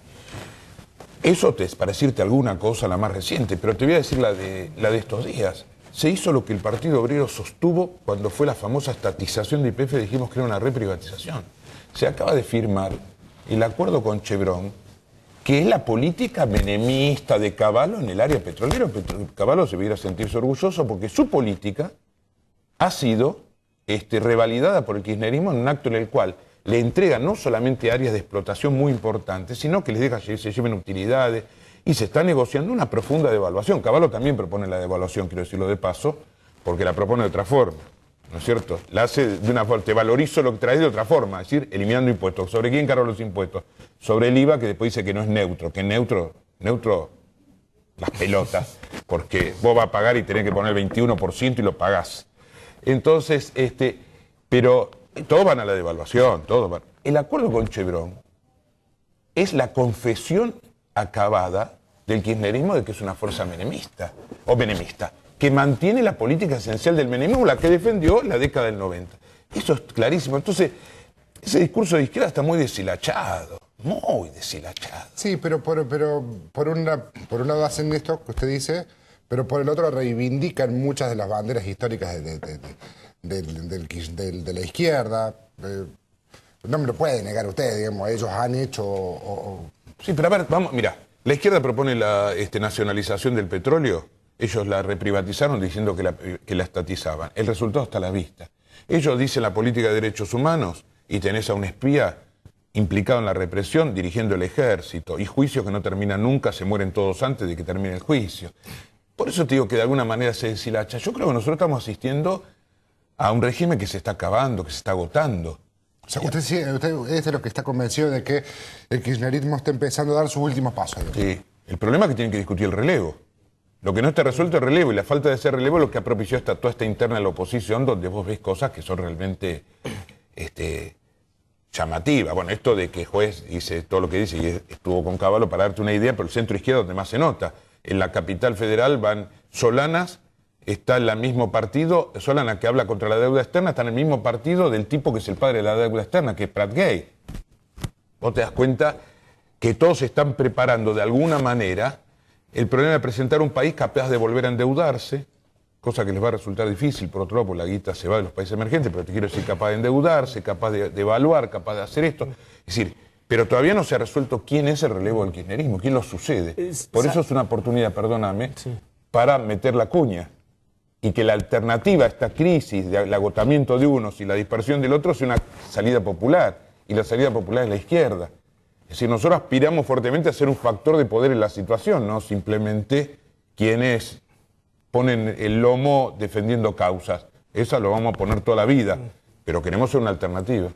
Eso es para decirte alguna cosa, la más reciente, pero te voy a decir la de estos días. Se hizo lo que el Partido Obrero sostuvo cuando fue la famosa estatización de YPF, dijimos que era una reprivatización. Se acaba de firmar el acuerdo con Chevron, que es la política menemista de Caballo en el área petrolera. Caballo se debiera sentirse orgulloso porque su política ha sido revalidada por el kirchnerismo en un acto en el cual le entrega no solamente áreas de explotación muy importantes, sino que les deja que se lleven utilidades, y se está negociando una profunda devaluación. Caballo también propone la devaluación, quiero decirlo de paso, porque la propone de otra forma, ¿no es cierto? La hace de una forma, te valorizo lo que traes de otra forma, es decir, eliminando impuestos. ¿Sobre quién cargan los impuestos? Sobre el IVA, que después dice que no es neutro, que es neutro las pelotas, porque vos vas a pagar y tenés que poner el 21% y lo pagás. Entonces, pero todos van a la devaluación, todos van. El acuerdo con Chevron es la confesión acabada del kirchnerismo de que es una fuerza menemista, que mantiene la política esencial del menemismo, la que defendió la década del 90. Eso es clarísimo. Entonces, ese discurso de izquierda está muy deshilachado, muy deshilachado. Sí, pero por un lado hacen esto que usted dice, pero por el otro reivindican muchas de las banderas históricas de la izquierda. No me lo puede negar usted, digamos, ellos han hecho... Sí, pero a ver, vamos, mira, la izquierda propone la nacionalización del petróleo, ellos la reprivatizaron diciendo que la estatizaban. El resultado está a la vista. Ellos dicen la política de derechos humanos y tenés a un espía implicado en la represión dirigiendo el ejército y juicios que no terminan nunca, se mueren todos antes de que termine el juicio. Por eso te digo que de alguna manera se deshilacha. Yo creo que nosotros estamos asistiendo a un régimen que se está acabando, que se está agotando. O sea, usted es de lo que está convencido de que el kirchnerismo está empezando a dar sus últimos pasos. Sí, el problema es que tienen que discutir el relevo. Lo que no está resuelto es el relevo, y la falta de ese relevo es lo que ha propiciado toda esta interna de la oposición, donde vos ves cosas que son realmente llamativas. Bueno, esto de que el juez dice todo lo que dice, y estuvo con Cavallo para darte una idea, pero el centro izquierdo donde más se nota. En la capital federal van Solanas, está en el mismo partido, Solana que habla contra la deuda externa, está en el mismo partido del tipo que es el padre de la deuda externa, que es Prat Gay. Vos te das cuenta que todos se están preparando de alguna manera el problema de presentar un país capaz de volver a endeudarse, cosa que les va a resultar difícil, por otro lado, porque la guita se va de los países emergentes, pero te quiero decir, capaz de endeudarse, capaz de evaluar, capaz de hacer esto. Es decir, pero todavía no se ha resuelto quién es el relevo del kirchnerismo, quién lo sucede. Por eso es una oportunidad, perdóname, para meter la cuña. Y que la alternativa a esta crisis del agotamiento de unos y la dispersión del otro sea una salida popular. Y la salida popular es la izquierda. Es decir, nosotros aspiramos fuertemente a ser un factor de poder en la situación, no simplemente quienes ponen el lomo defendiendo causas. Esa lo vamos a poner toda la vida, pero queremos ser una alternativa.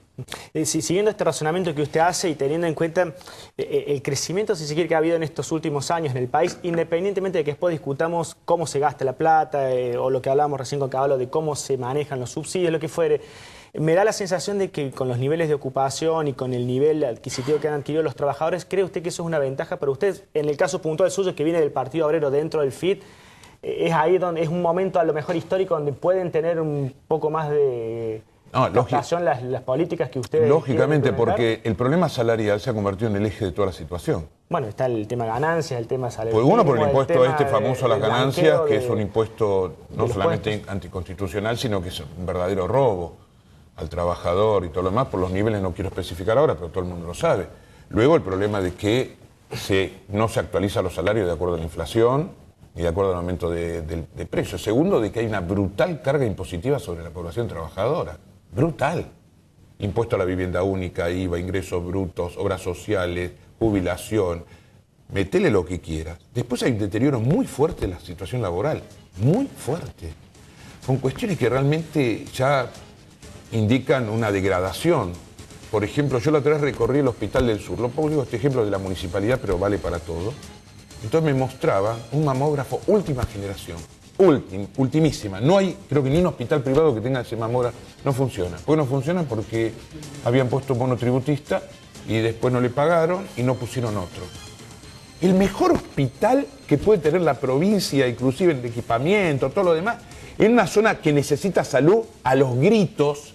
Siguiendo este razonamiento que usted hace y teniendo en cuenta el crecimiento, si se quiere, que ha habido en estos últimos años en el país, independientemente de que después discutamos cómo se gasta la plata o lo que hablábamos recién con Cavallo de cómo se manejan los subsidios, lo que fuere, me da la sensación de que con los niveles de ocupación y con el nivel adquisitivo que han adquirido los trabajadores, ¿cree usted que eso es una ventaja para usted? En el caso puntual suyo, que viene del Partido Obrero dentro del FIT, es ahí donde es un momento a lo mejor histórico donde pueden tener un poco más de... las políticas que ustedes... Lógicamente, porque el problema salarial se ha convertido en el eje de toda la situación. Bueno, está el tema ganancias, el tema salarial. Pues uno por el impuesto famoso a las ganancias, que es un impuesto no solamente anticonstitucional, sino que es un verdadero robo al trabajador y todo lo demás. Por los niveles no quiero especificar ahora, pero todo el mundo lo sabe. Luego el problema de que no se actualizan los salarios de acuerdo a la inflación y de acuerdo al aumento de precios. Segundo, de que hay una brutal carga impositiva sobre la población trabajadora. Brutal. Impuesto a la vivienda única, IVA, ingresos brutos, obras sociales, jubilación. Metele lo que quieras. Después hay un deterioro muy fuerte en la situación laboral. Muy fuerte. Con cuestiones que realmente ya indican una degradación. Por ejemplo, yo la otra vez recorrí el Hospital del Sur. Lo pongo este ejemplo de la municipalidad, pero vale para todo. Entonces me mostraba un mamógrafo última generación. Ultimísima. No hay, creo que ni un hospital privado que tenga ese mamógrafo. No funciona. ¿Por qué no funciona? Porque habían puesto un monotributista y después no le pagaron y no pusieron otro. El mejor hospital que puede tener la provincia, inclusive en equipamiento, todo lo demás, en una zona que necesita salud a los gritos,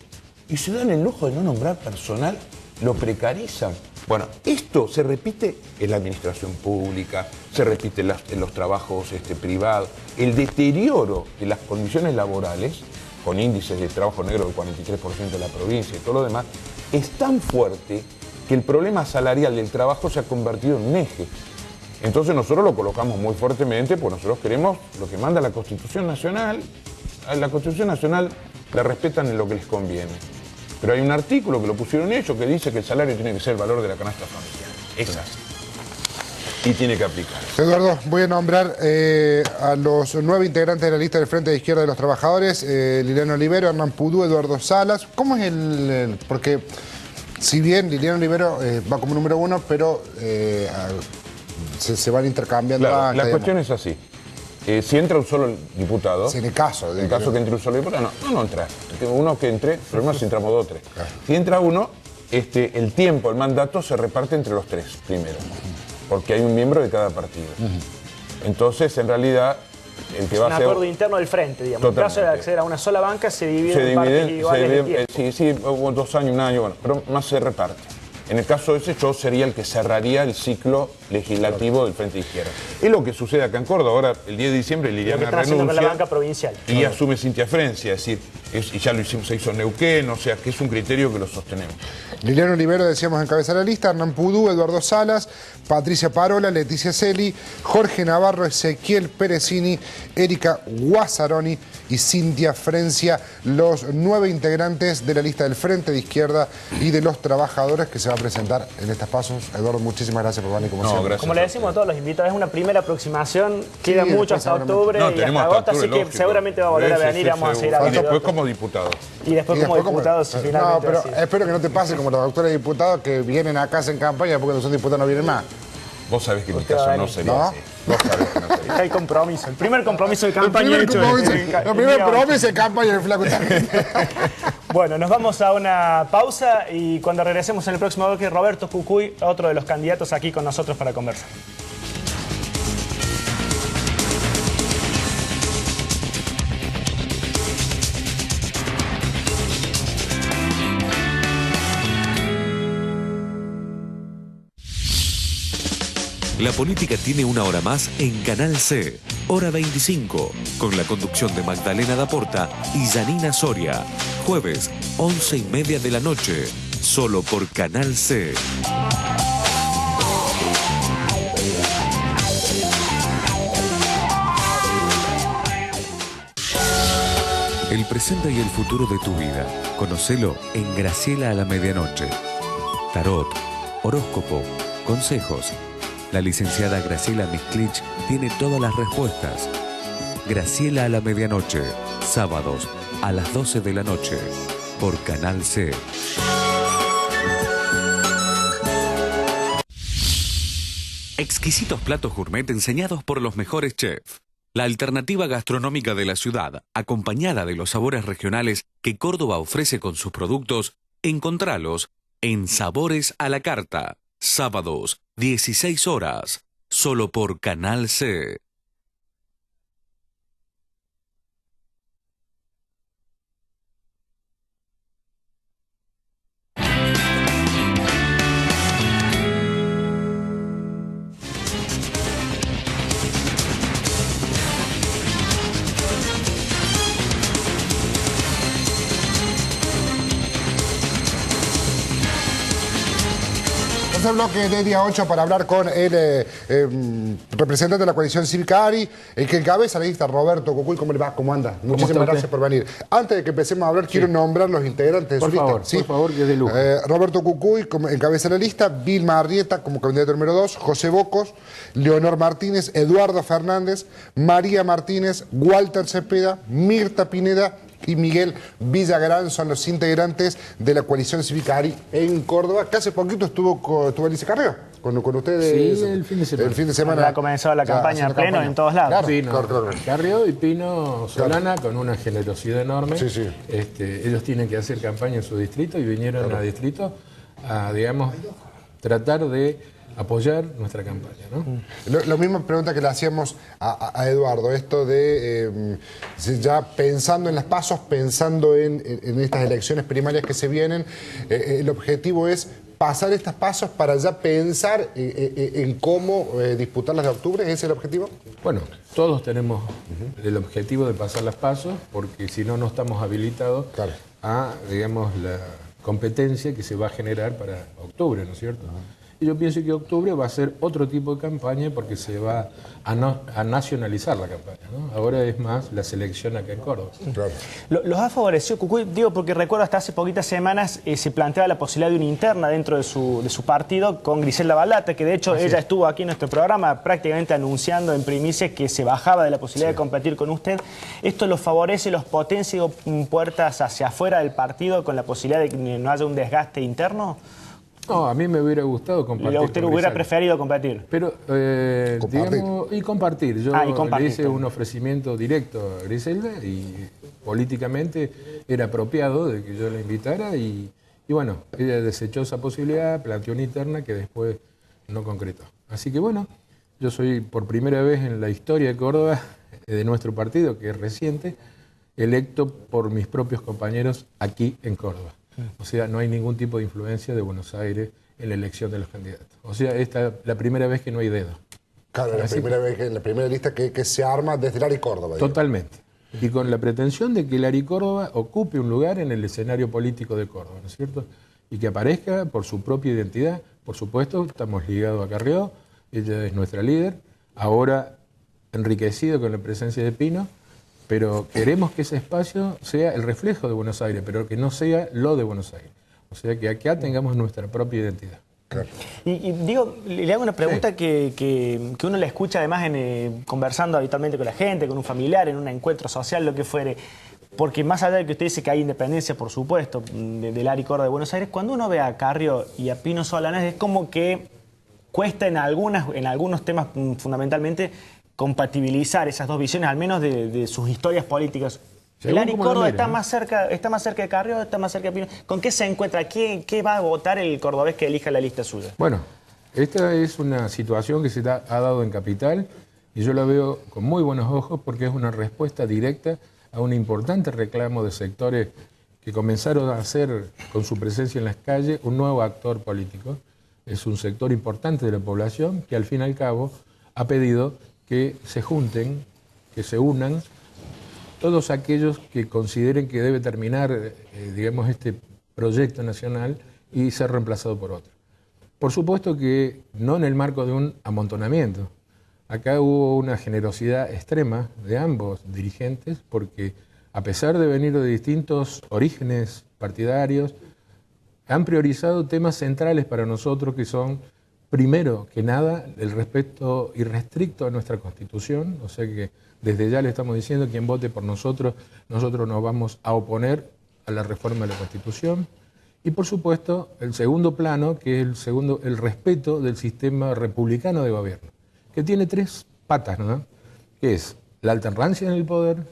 y se dan el lujo de no nombrar personal, lo precarizan. Bueno, esto se repite en la administración pública, se repite en los trabajos privados. El deterioro de las condiciones laborales, con índices de trabajo negro del 43% de la provincia y todo lo demás, es tan fuerte que el problema salarial del trabajo se ha convertido en un eje. Entonces nosotros lo colocamos muy fuertemente, porque nosotros queremos lo que manda la Constitución Nacional. A la Constitución Nacional la respetan en lo que les conviene. Pero hay un artículo que lo pusieron ellos que dice que el salario tiene que ser el valor de la canasta familiar. Es así. Y tiene que aplicar. Eduardo, voy a nombrar a los 9 integrantes de la lista del Frente de Izquierda de los Trabajadores, Liliana Olivero, Hernán Pudú, Eduardo Salas. ¿Cómo es porque si bien Liliana Olivero va como número 1, pero se van intercambiando. Claro, la cuestión es así. Si entra un solo diputado... Si en el caso que entre un solo diputado, no entra. Uno que entre, pero más si entramos 2 o 3. Claro. Si entra uno, el tiempo, el mandato se reparte entre los 3 primero. Porque hay un miembro de cada partido. Entonces, en realidad, el que va a ser... Es un acuerdo interno del Frente, digamos. En caso de acceder a una sola banca, se divide en partes iguales de tiempo. Sí, 2 años, 1 año, bueno, pero más se reparte. En el caso ese, yo sería el que cerraría el ciclo legislativo del Frente de Izquierda. Es lo que sucede acá en Córdoba. Ahora, el 10 de diciembre, Liliana renuncia con la banca provincial. y asume Cintia Frencia. Es decir, y ya lo hicimos, se hizo en Neuquén, o sea, que es un criterio que lo sostenemos. Liliana Olivero, decíamos, encabeza la lista, Hernán Pudú, Eduardo Salas, Patricia Parola, Leticia Celi, Jorge Navarro, Ezequiel Perecini, Erika Guazzaroni y Cintia Frencia, los 9 integrantes de la lista del Frente de Izquierda y de los trabajadores que se va a presentar en estas pasos. Eduardo, muchísimas gracias por venir, como siempre. Como le decimos a todos los invitados, es una primera aproximación, queda mucho hasta octubre y hasta tenemos agosto, hasta así octubre, que seguramente va a volver a venir y vamos a seguir hablando. Y después como diputado. Y después como diputado, si finalmente. No, pero así. espero que no te pase como los doctores diputados que vienen acá, hacen campaña, porque cuando son diputados no vienen más. Vos sabés que en mi caso no sería ¿No? así. Vos sabés que no sería así. El compromiso, el primer compromiso de campaña El hecho. primer compromiso de campaña del Flaco. Bueno, nos vamos a una pausa y cuando regresemos en el próximo bloque, Roberto Cucuy, otro de los candidatos aquí con nosotros para conversar. La política tiene una hora más en Canal C, hora 25, con la conducción de Magdalena Daporta y Janina Soria. Jueves, 11:30 de la noche, solo por Canal C. El presente y el futuro de tu vida. Conocelo en Graciela a la medianoche. Tarot, horóscopo, consejos. La licenciada Graciela Misclich tiene todas las respuestas. Graciela a la medianoche, sábados a las 12 de la noche, por Canal C. Exquisitos platos gourmet enseñados por los mejores chefs. La alternativa gastronómica de la ciudad, acompañada de los sabores regionales que Córdoba ofrece con sus productos, encontralos en Sabores a la Carta. Sábados, 16 horas, solo por Canal C. Este bloque de día 8 para hablar con el representante de la coalición Cívica ARI, el que encabeza la lista, Roberto Cucuy. ¿Cómo le va? ¿Cómo anda? Muchísimas gracias por venir. Antes de que empecemos a hablar, quiero nombrar los integrantes de su lista. ¿Sí? Por favor, que es de lujo. Roberto Cucuy encabeza la lista, Vilma Arrieta como candidato número 2, José Bocos, Leonor Martínez, Eduardo Fernández, María Martínez, Walter Cepeda, Mirta Pineda y Miguel Villagrán son los integrantes de la coalición Cívica ARI en Córdoba, que hace poquito estuvo Alicia Carrió con ustedes. Sí, el fin de semana. El fin de semana. Ha comenzado la campaña a pleno en todos lados. Claro, Pino, claro. Carrió y Pino Solana con una generosidad enorme. Sí, sí. Ellos tienen que hacer campaña en su distrito y vinieron a distrito a, digamos, tratar de apoyar nuestra campaña, ¿no? Lo mismo pregunta que le hacíamos a Eduardo, esto de ya pensando en las pasos, pensando en estas elecciones primarias que se vienen, el objetivo es pasar estas pasos para ya pensar en cómo disputar las de octubre. ¿Ese es el objetivo? Bueno, todos tenemos el objetivo de pasar las pasos, porque si no, no estamos habilitados a, digamos, la competencia que se va a generar para octubre, ¿no es cierto? Y yo pienso que octubre va a ser otro tipo de campaña porque se va a nacionalizar la campaña, ¿no? Ahora es más la selección acá en Córdoba. Claro. ¿Los ha favorecido Cucuy? Digo, porque recuerdo hasta hace poquitas semanas se planteaba la posibilidad de una interna dentro de su partido con Griselda Balata, que de hecho ella estuvo aquí en nuestro programa prácticamente anunciando en primicia que se bajaba de la posibilidad de competir con usted. ¿Esto los favorece, los potencia puertas hacia afuera del partido con la posibilidad de que no haya un desgaste interno? No, a mí me hubiera gustado compartir. ¿Y usted hubiera preferido competir? Pero, digamos, y compartir. Yo le hice un ofrecimiento directo a Griselda y políticamente era apropiado de que yo la invitara y bueno, ella desechó esa posibilidad, planteó una interna que después no concretó. Así que bueno, yo soy por primera vez en la historia de Córdoba, de nuestro partido, que es reciente, electo por mis propios compañeros aquí en Córdoba. O sea, no hay ningún tipo de influencia de Buenos Aires en la elección de los candidatos. O sea, esta es la primera vez que no hay dedo. Claro, la primera lista que se arma desde Lari Córdoba. Totalmente. Y con la pretensión de que Lari Córdoba ocupe un lugar en el escenario político de Córdoba, ¿no es cierto? Y que aparezca por su propia identidad. Por supuesto, estamos ligados a Carrió, ella es nuestra líder, ahora enriquecido con la presencia de Pino, pero queremos que ese espacio sea el reflejo de Buenos Aires, pero que no sea lo de Buenos Aires. O sea, que acá tengamos nuestra propia identidad. Claro. Y digo, le hago una pregunta que uno le escucha además conversando habitualmente con la gente, con un familiar, en un encuentro social, lo que fuere. Porque más allá de que usted dice que hay independencia, por supuesto, de Lari Córdoba de Buenos Aires, cuando uno ve a Carrió y a Pino Solanas es como que cuesta en algunos temas fundamentalmente compatibilizar esas dos visiones, al menos de sus historias políticas. Lari Córdoba está más cerca de Carrió, está más cerca de Pino. ¿Con qué se encuentra? ¿Qué va a votar el cordobés que elija la lista suya? Bueno, esta es una situación que se ha dado en Capital y yo la veo con muy buenos ojos porque es una respuesta directa a un importante reclamo de sectores que comenzaron a hacer con su presencia en las calles un nuevo actor político. Es un sector importante de la población que al fin y al cabo ha pedido que se junten, que se unan todos aquellos que consideren que debe terminar, digamos, este proyecto nacional y ser reemplazado por otro. Por supuesto que no en el marco de un amontonamiento. Acá hubo una generosidad extrema de ambos dirigentes porque a pesar de venir de distintos orígenes partidarios, han priorizado temas centrales para nosotros que son, primero que nada, el respeto irrestricto a nuestra Constitución, o sea que desde ya le estamos diciendo quien vote por nosotros nos vamos a oponer a la reforma de la Constitución. Y por supuesto, el segundo plano, que es el respeto del sistema republicano de gobierno, que tiene tres patas, ¿no? Que es la alternancia en el poder,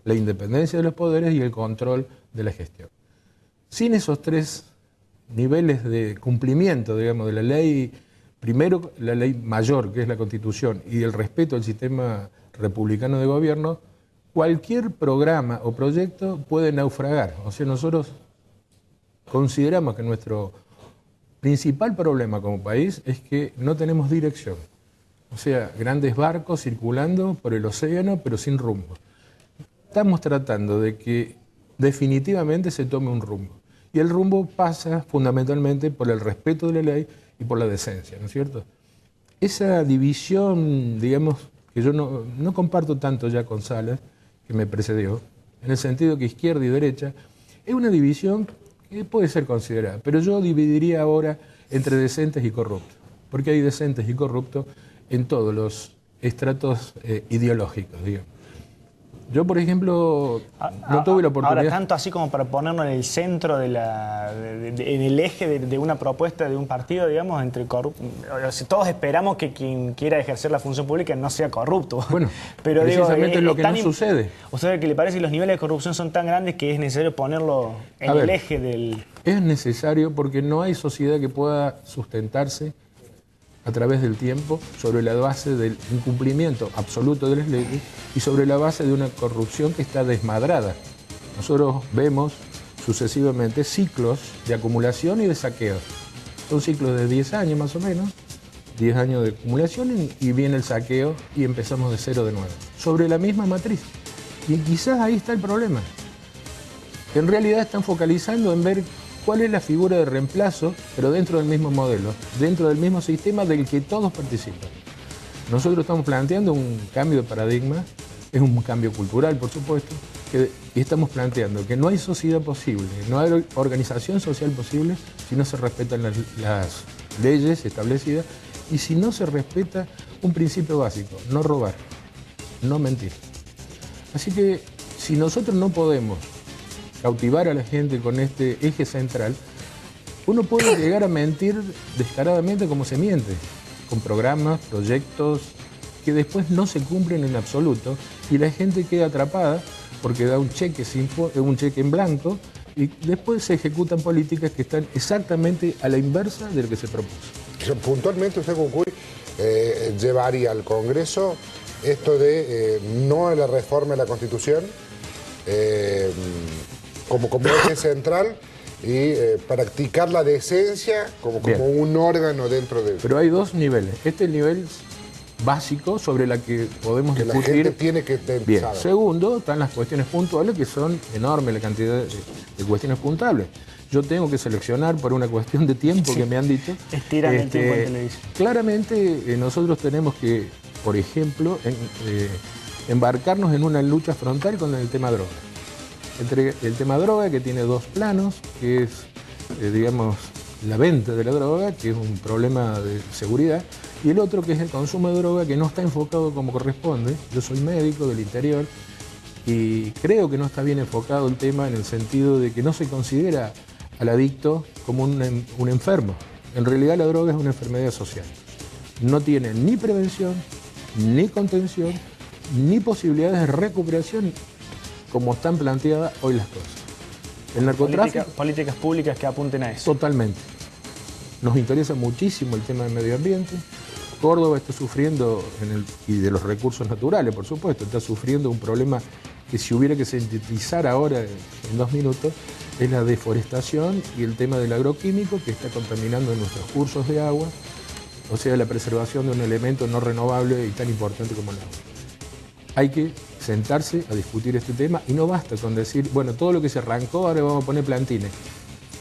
la independencia de los poderes y el control de la gestión. Sin esos tres niveles de cumplimiento, digamos, de la ley, primero la ley mayor, que es la Constitución, y el respeto al sistema republicano de gobierno, cualquier programa o proyecto puede naufragar. O sea, nosotros consideramos que nuestro principal problema como país es que no tenemos dirección. O sea, grandes barcos circulando por el océano, pero sin rumbo. Estamos tratando de que definitivamente se tome un rumbo. Y el rumbo pasa fundamentalmente por el respeto de la ley y por la decencia, ¿no es cierto? Esa división, digamos, que yo no comparto tanto ya con Salas, que me precedió, en el sentido que izquierda y derecha, es una división que puede ser considerada, pero yo dividiría ahora entre decentes y corruptos, porque hay decentes y corruptos en todos los estratos ideológicos, digamos. Yo, por ejemplo, no tuve la oportunidad... Ahora, tanto así como para ponernos en el centro, en el eje de una propuesta de un partido, digamos, entre corruptos. Todos esperamos que quien quiera ejercer la función pública no sea corrupto. Bueno, pero precisamente es lo que no sucede. O sea, que le parece que los niveles de corrupción son tan grandes que es necesario ponerlo en el eje del... Es necesario porque no hay sociedad que pueda sustentarse a través del tiempo sobre la base del incumplimiento absoluto de las leyes y sobre la base de una corrupción que está desmadrada. Nosotros vemos sucesivamente ciclos de acumulación y de saqueo. Son ciclos de 10 años más o menos, 10 años de acumulación y viene el saqueo y empezamos de cero de nuevo, sobre la misma matriz. Y quizás ahí está el problema. En realidad están focalizando en ver cuál es la figura de reemplazo, pero dentro del mismo modelo, dentro del mismo sistema del que todos participan. Nosotros estamos planteando un cambio de paradigma, es un cambio cultural, por supuesto, y estamos planteando que no hay sociedad posible, no hay organización social posible si no se respetan las leyes establecidas y si no se respeta un principio básico, no robar, no mentir. Así que si nosotros no podemos cautivar a la gente con este eje central, uno puede llegar a mentir descaradamente como se miente, con programas, proyectos que después no se cumplen en absoluto y la gente queda atrapada porque da un cheque en blanco y después se ejecutan políticas que están exactamente a la inversa de lo que se propuso. Puntualmente usted, Cucuy, llevaría al Congreso esto de no a la reforma de la Constitución, como eje central practicar la decencia como un órgano dentro de... Pero hay dos niveles. Este es el nivel básico sobre la que podemos que discutir. La gente tiene que bien. saber. Segundo, están las cuestiones puntuales, que son enormes la cantidad de cuestiones puntuales. Yo tengo que seleccionar por una cuestión de tiempo que me han dicho. Estiran el tiempo en televisión. Claramente nosotros tenemos que, por ejemplo, embarcarnos en una lucha frontal con el tema droga. El tema droga, que tiene dos planos, que es, digamos, la venta de la droga, que es un problema de seguridad, y el otro que es el consumo de droga, que no está enfocado como corresponde. Yo soy médico del interior y creo que no está bien enfocado el tema en el sentido de que no se considera al adicto como un enfermo. En realidad la droga es una enfermedad social. No tiene ni prevención, ni contención, ni posibilidades de recuperación como están planteadas hoy las cosas. El narcotráfico... Políticas públicas que apunten a eso. Totalmente. Nos interesa muchísimo el tema del medio ambiente. Córdoba está sufriendo, y de los recursos naturales, por supuesto, está sufriendo un problema que si hubiera que sintetizar ahora en 2 minutos, es la deforestación y el tema del agroquímico que está contaminando nuestros cursos de agua, o sea, la preservación de un elemento no renovable y tan importante como el agua. Hay que sentarse a discutir este tema y no basta con decir, bueno, todo lo que se arrancó ahora vamos a poner plantines.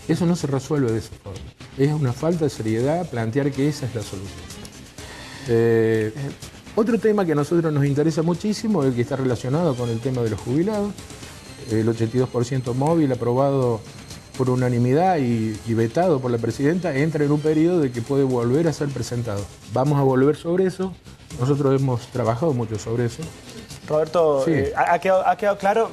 Eso no se resuelve de esa forma. Es una falta de seriedad plantear que esa es la solución. Otro tema que a nosotros nos interesa muchísimo, el que está relacionado con el tema de los jubilados, el 82% móvil aprobado por unanimidad y vetado por la presidenta, entra en un periodo de que puede volver a ser presentado. Vamos a volver sobre eso. Nosotros hemos trabajado mucho sobre eso. Roberto, sí. Ha quedado claro,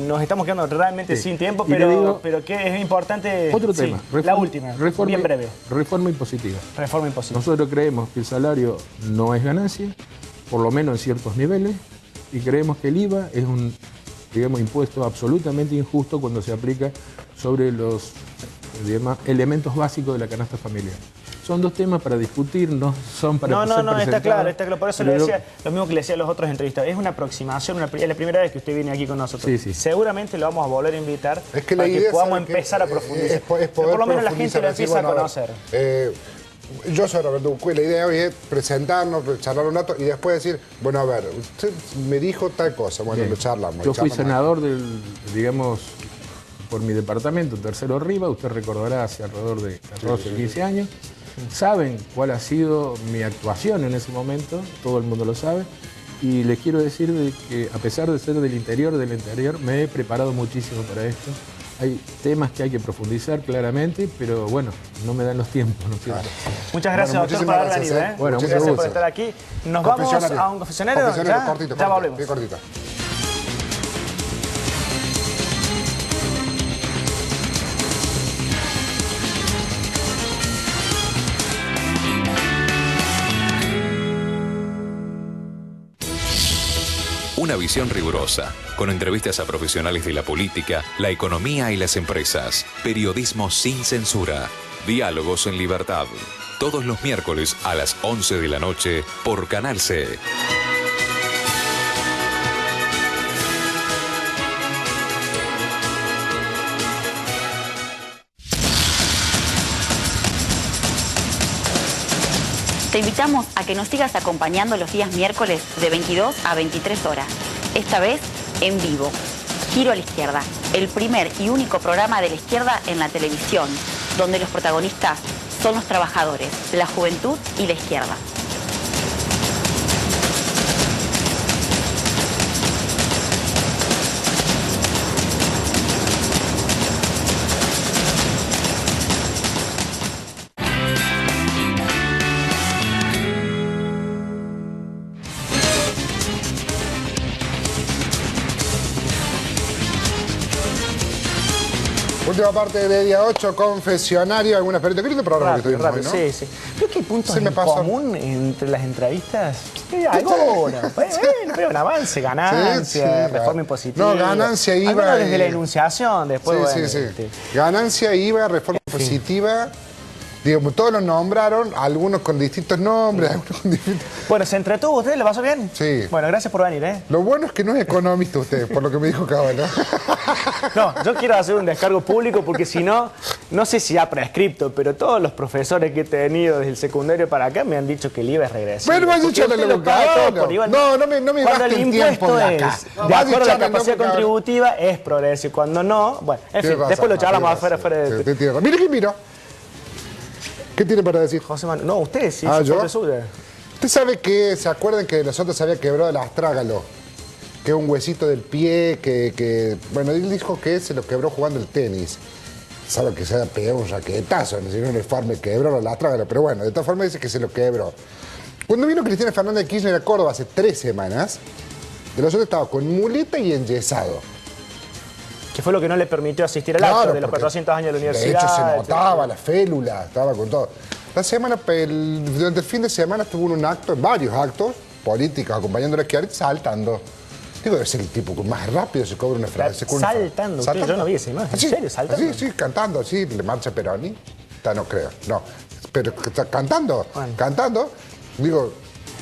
nos estamos quedando realmente sin tiempo, pero que es importante... Otro tema, la última, bien breve. Reforma impositiva. Reforma impositiva. Nosotros creemos que el salario no es ganancia, por lo menos en ciertos niveles, y creemos que el IVA es un, digamos, impuesto absolutamente injusto cuando se aplica sobre los, digamos, elementos básicos de la canasta familiar. Son dos temas para discutir, no son para ser presentados. Está claro. Por eso le decía lo mismo que le decía a los otros entrevistados. Es una aproximación, es la primera vez que usted viene aquí con nosotros. Sí. Seguramente lo vamos a volver a invitar para que podamos empezar a profundizar. Por lo menos la gente lo empieza a conocer. Yo soy Roberto Bucuy, la idea hoy es presentarnos, charlar un rato y después decir, bueno, a ver, usted me dijo tal cosa, bueno, lo charlamos. Yo fui senador del, digamos, por mi departamento, Tercero Arriba, usted recordará hace alrededor de 14 o 15 años. Saben cuál ha sido mi actuación en ese momento, todo el mundo lo sabe, y les quiero decir de que a pesar de ser del interior, me he preparado muchísimo para esto. Hay temas que hay que profundizar claramente, pero bueno, no me dan los tiempos, ¿no es cierto? Muchas gracias, doctor, por haber venido. Bueno, muchas gracias por estar aquí. Nos vamos a un confesionario. Ya volvemos. Bien cortito. Una visión rigurosa, con entrevistas a profesionales de la política, la economía y las empresas. Periodismo sin censura. Diálogos en libertad. Todos los miércoles a las 11 de la noche por Canal C. Te invitamos a que nos sigas acompañando los días miércoles de 22 a 23 horas. Esta vez en vivo. Giro a la izquierda, el primer y único programa de la izquierda en la televisión, donde los protagonistas son los trabajadores, la juventud y la izquierda. Última parte de día 8, confesionario, algunas preguntas. ¿Qué lindo programa que tuvimos hoy, no? Sí. Creo que hay puntos en común entre las entrevistas. Algunos. Pero un avance, ganancia, reforma impositiva. No, ganancia, IVA. Desde la enunciación, después. Sí. Ganancia, IVA, reforma impositiva. Digamos, todos los nombraron, algunos con distintos nombres, algunos con distintos... Bueno, ¿se entretuvo usted? ¿Le pasó bien? Sí. Bueno, gracias por venir, ¿eh? Lo bueno es que no es economista usted, por lo que me dijo Caballo. No, yo quiero hacer un descargo público porque si no, no sé si ha prescripto, pero todos los profesores que he tenido desde el secundario para acá me han dicho que el IVA es regresivo. Bueno, vas a echarle la boca. No me cuando el impuesto es de acuerdo a la capacidad loco, contributiva, es progresivo. Cuando no, bueno, en fin, después lo charlamos afuera de... Mire que miro. ¿Qué tiene para decir? José Manuel, no, usted sí. ¿Yo? Usted sabe que, ¿se acuerdan que nosotros se había quebrado el astrágalo? Que es un huesito del pie bueno, él dijo que se lo quebró jugando el tenis. Sabe que se había pegado un raquetazo, no sé, no le forma, quebró el astrágalo, pero bueno, de todas formas dice que se lo quebró. Cuando vino Cristina Fernández de Kirchner a Córdoba hace 3 semanas, de nosotros estaba con muleta y enyesado. Que fue lo que no le permitió asistir al acto de los 400 años de la universidad. De hecho, se notaba la félula, estaba con todo. La semana, durante el fin de semana estuvo en un acto, en varios actos políticos, acompañando a Schiaretti, saltando. Digo, debe ser el tipo que más rápido se cobra una frase. Saltando, yo no vi esa imagen. ¿En serio? ¿Saltando? Sí, cantando, sí, le marcha Peroni. No creo, no. Pero está cantando, cantando. Digo,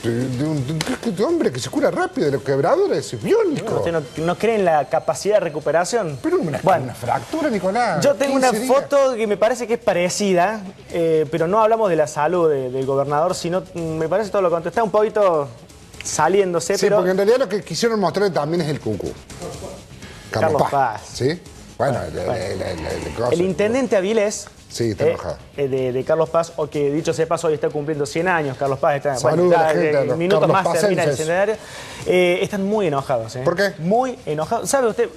de hombre que se cura rápido de los quebradores, es biónico. ¿Usted no cree en la capacidad de recuperación? Pero una fractura, Nicolás. Yo tengo una foto que me parece que es parecida, pero no hablamos de la salud del gobernador, sino me parece todo lo contrario. Está un poquito saliéndose, sí, pero... porque en realidad lo que quisieron mostrar también es el cucú. Carlos Paz. ¿Sí? Bueno, el intendente Avilés... Sí, está enojado. De Carlos Paz, o que dicho sea paso, hoy está cumpliendo 100 años. Carlos Paz está... Saludos a la gente, minutos más termina el centenario. Están muy enojados. ¿Por qué? Muy enojados. ¿Sabe usted?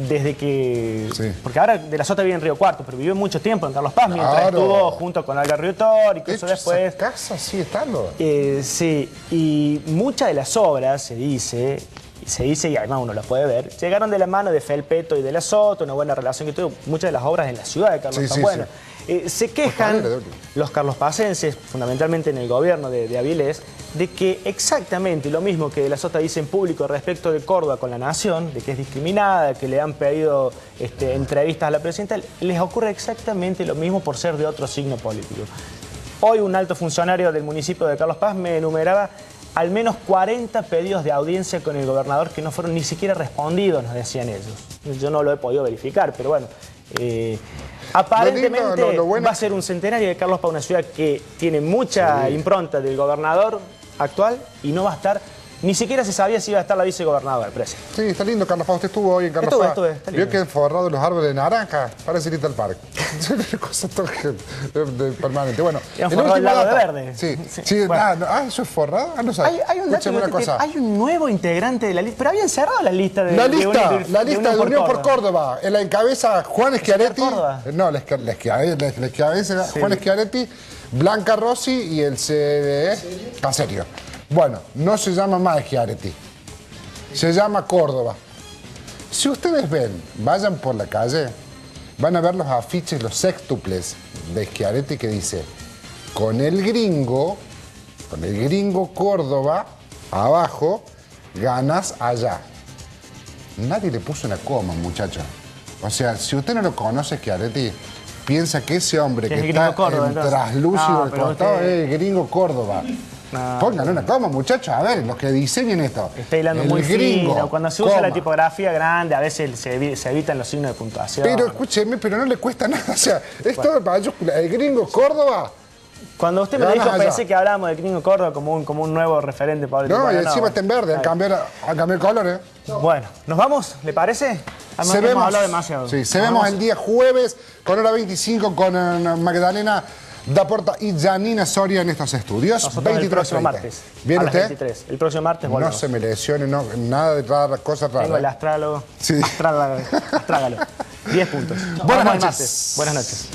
Desde que... Sí. Porque ahora de la Sota vive en Río Cuarto, pero vivió mucho tiempo en Carlos Paz, mientras estuvo junto con Alga Riotor, incluso después... casa sigue estando. Sí, y muchas de las obras, se dice, y además uno lo puede ver, llegaron de la mano de Felpeto y de la Sota, una buena relación que tuvo, muchas de las obras en la ciudad de Carlos Paz. Bueno, se quejan los carlospacenses, fundamentalmente en el gobierno de Avilés, de que exactamente lo mismo que de la Sota dice en público respecto de Córdoba con La Nación, de que es discriminada, que le han pedido entrevistas a la presidenta, les ocurre exactamente lo mismo por ser de otro signo político. Hoy un alto funcionario del municipio de Carlos Paz me enumeraba al menos 40 pedidos de audiencia con el gobernador que no fueron ni siquiera respondidos, nos decían ellos. Yo no lo he podido verificar, pero bueno... aparentemente va a ser un centenario de Carlos Paz, una ciudad que tiene mucha impronta del gobernador actual y no va a estar, ni siquiera se sabía si iba a estar la vicegobernadora, presidente. Sí, está lindo Carlos Paz, usted estuvo hoy en Carlos Paz. Estuve. Vio que han forrado los árboles de naranja, parece Little Park. Es una cosa permanente. Bueno, han forrado el lago de verde. Sí. Bueno. ¿Eso es forrado? No sé. Hay un dato hay un nuevo integrante de la lista, pero habían cerrado la lista de la lista de Unión por Córdoba. En la encabeza Juan Schiaretti. No, la encabeza Juan Schiaretti, Blanca Rossi y el CDE Caserio. Bueno, no se llama más Schiaretti, se llama Córdoba. Si ustedes ven, vayan por la calle, van a ver los afiches, los sextuples de Schiaretti que dice, con el gringo Córdoba, abajo, ganas allá. Nadie le puso una coma, muchacho. O sea, si usted no lo conoce, Schiaretti, piensa que ese hombre que está en traslúcido al costado es el gringo Córdoba. Pónganle una coma, muchachos, a ver, los que diseñen esto. Está hilando muy fino. Cuando se usa la tipografía grande, a veces se evitan los signos de puntuación. Pero escúcheme, pero no le cuesta nada. O sea, es todo mayúscula. El gringo Córdoba. Cuando usted me lo dijo, pensé que hablábamos del gringo Córdoba como un nuevo referente para el No, y encima está en verde, han cambiado el color, Bueno, ¿nos vamos? ¿Le parece? Hemos hablado demasiado. Sí, se vemos el día jueves con hora 25 con Magdalena Daporta y Janina Soria en estos estudios. Nosotros el próximo martes. ¿Viene usted? 23. El próximo martes volvemos. No se me lesione, nada de cosas raras. Tengo el astrálogo. Sí. Astrágalo. 10 puntos. Buenas noches. Buenas noches.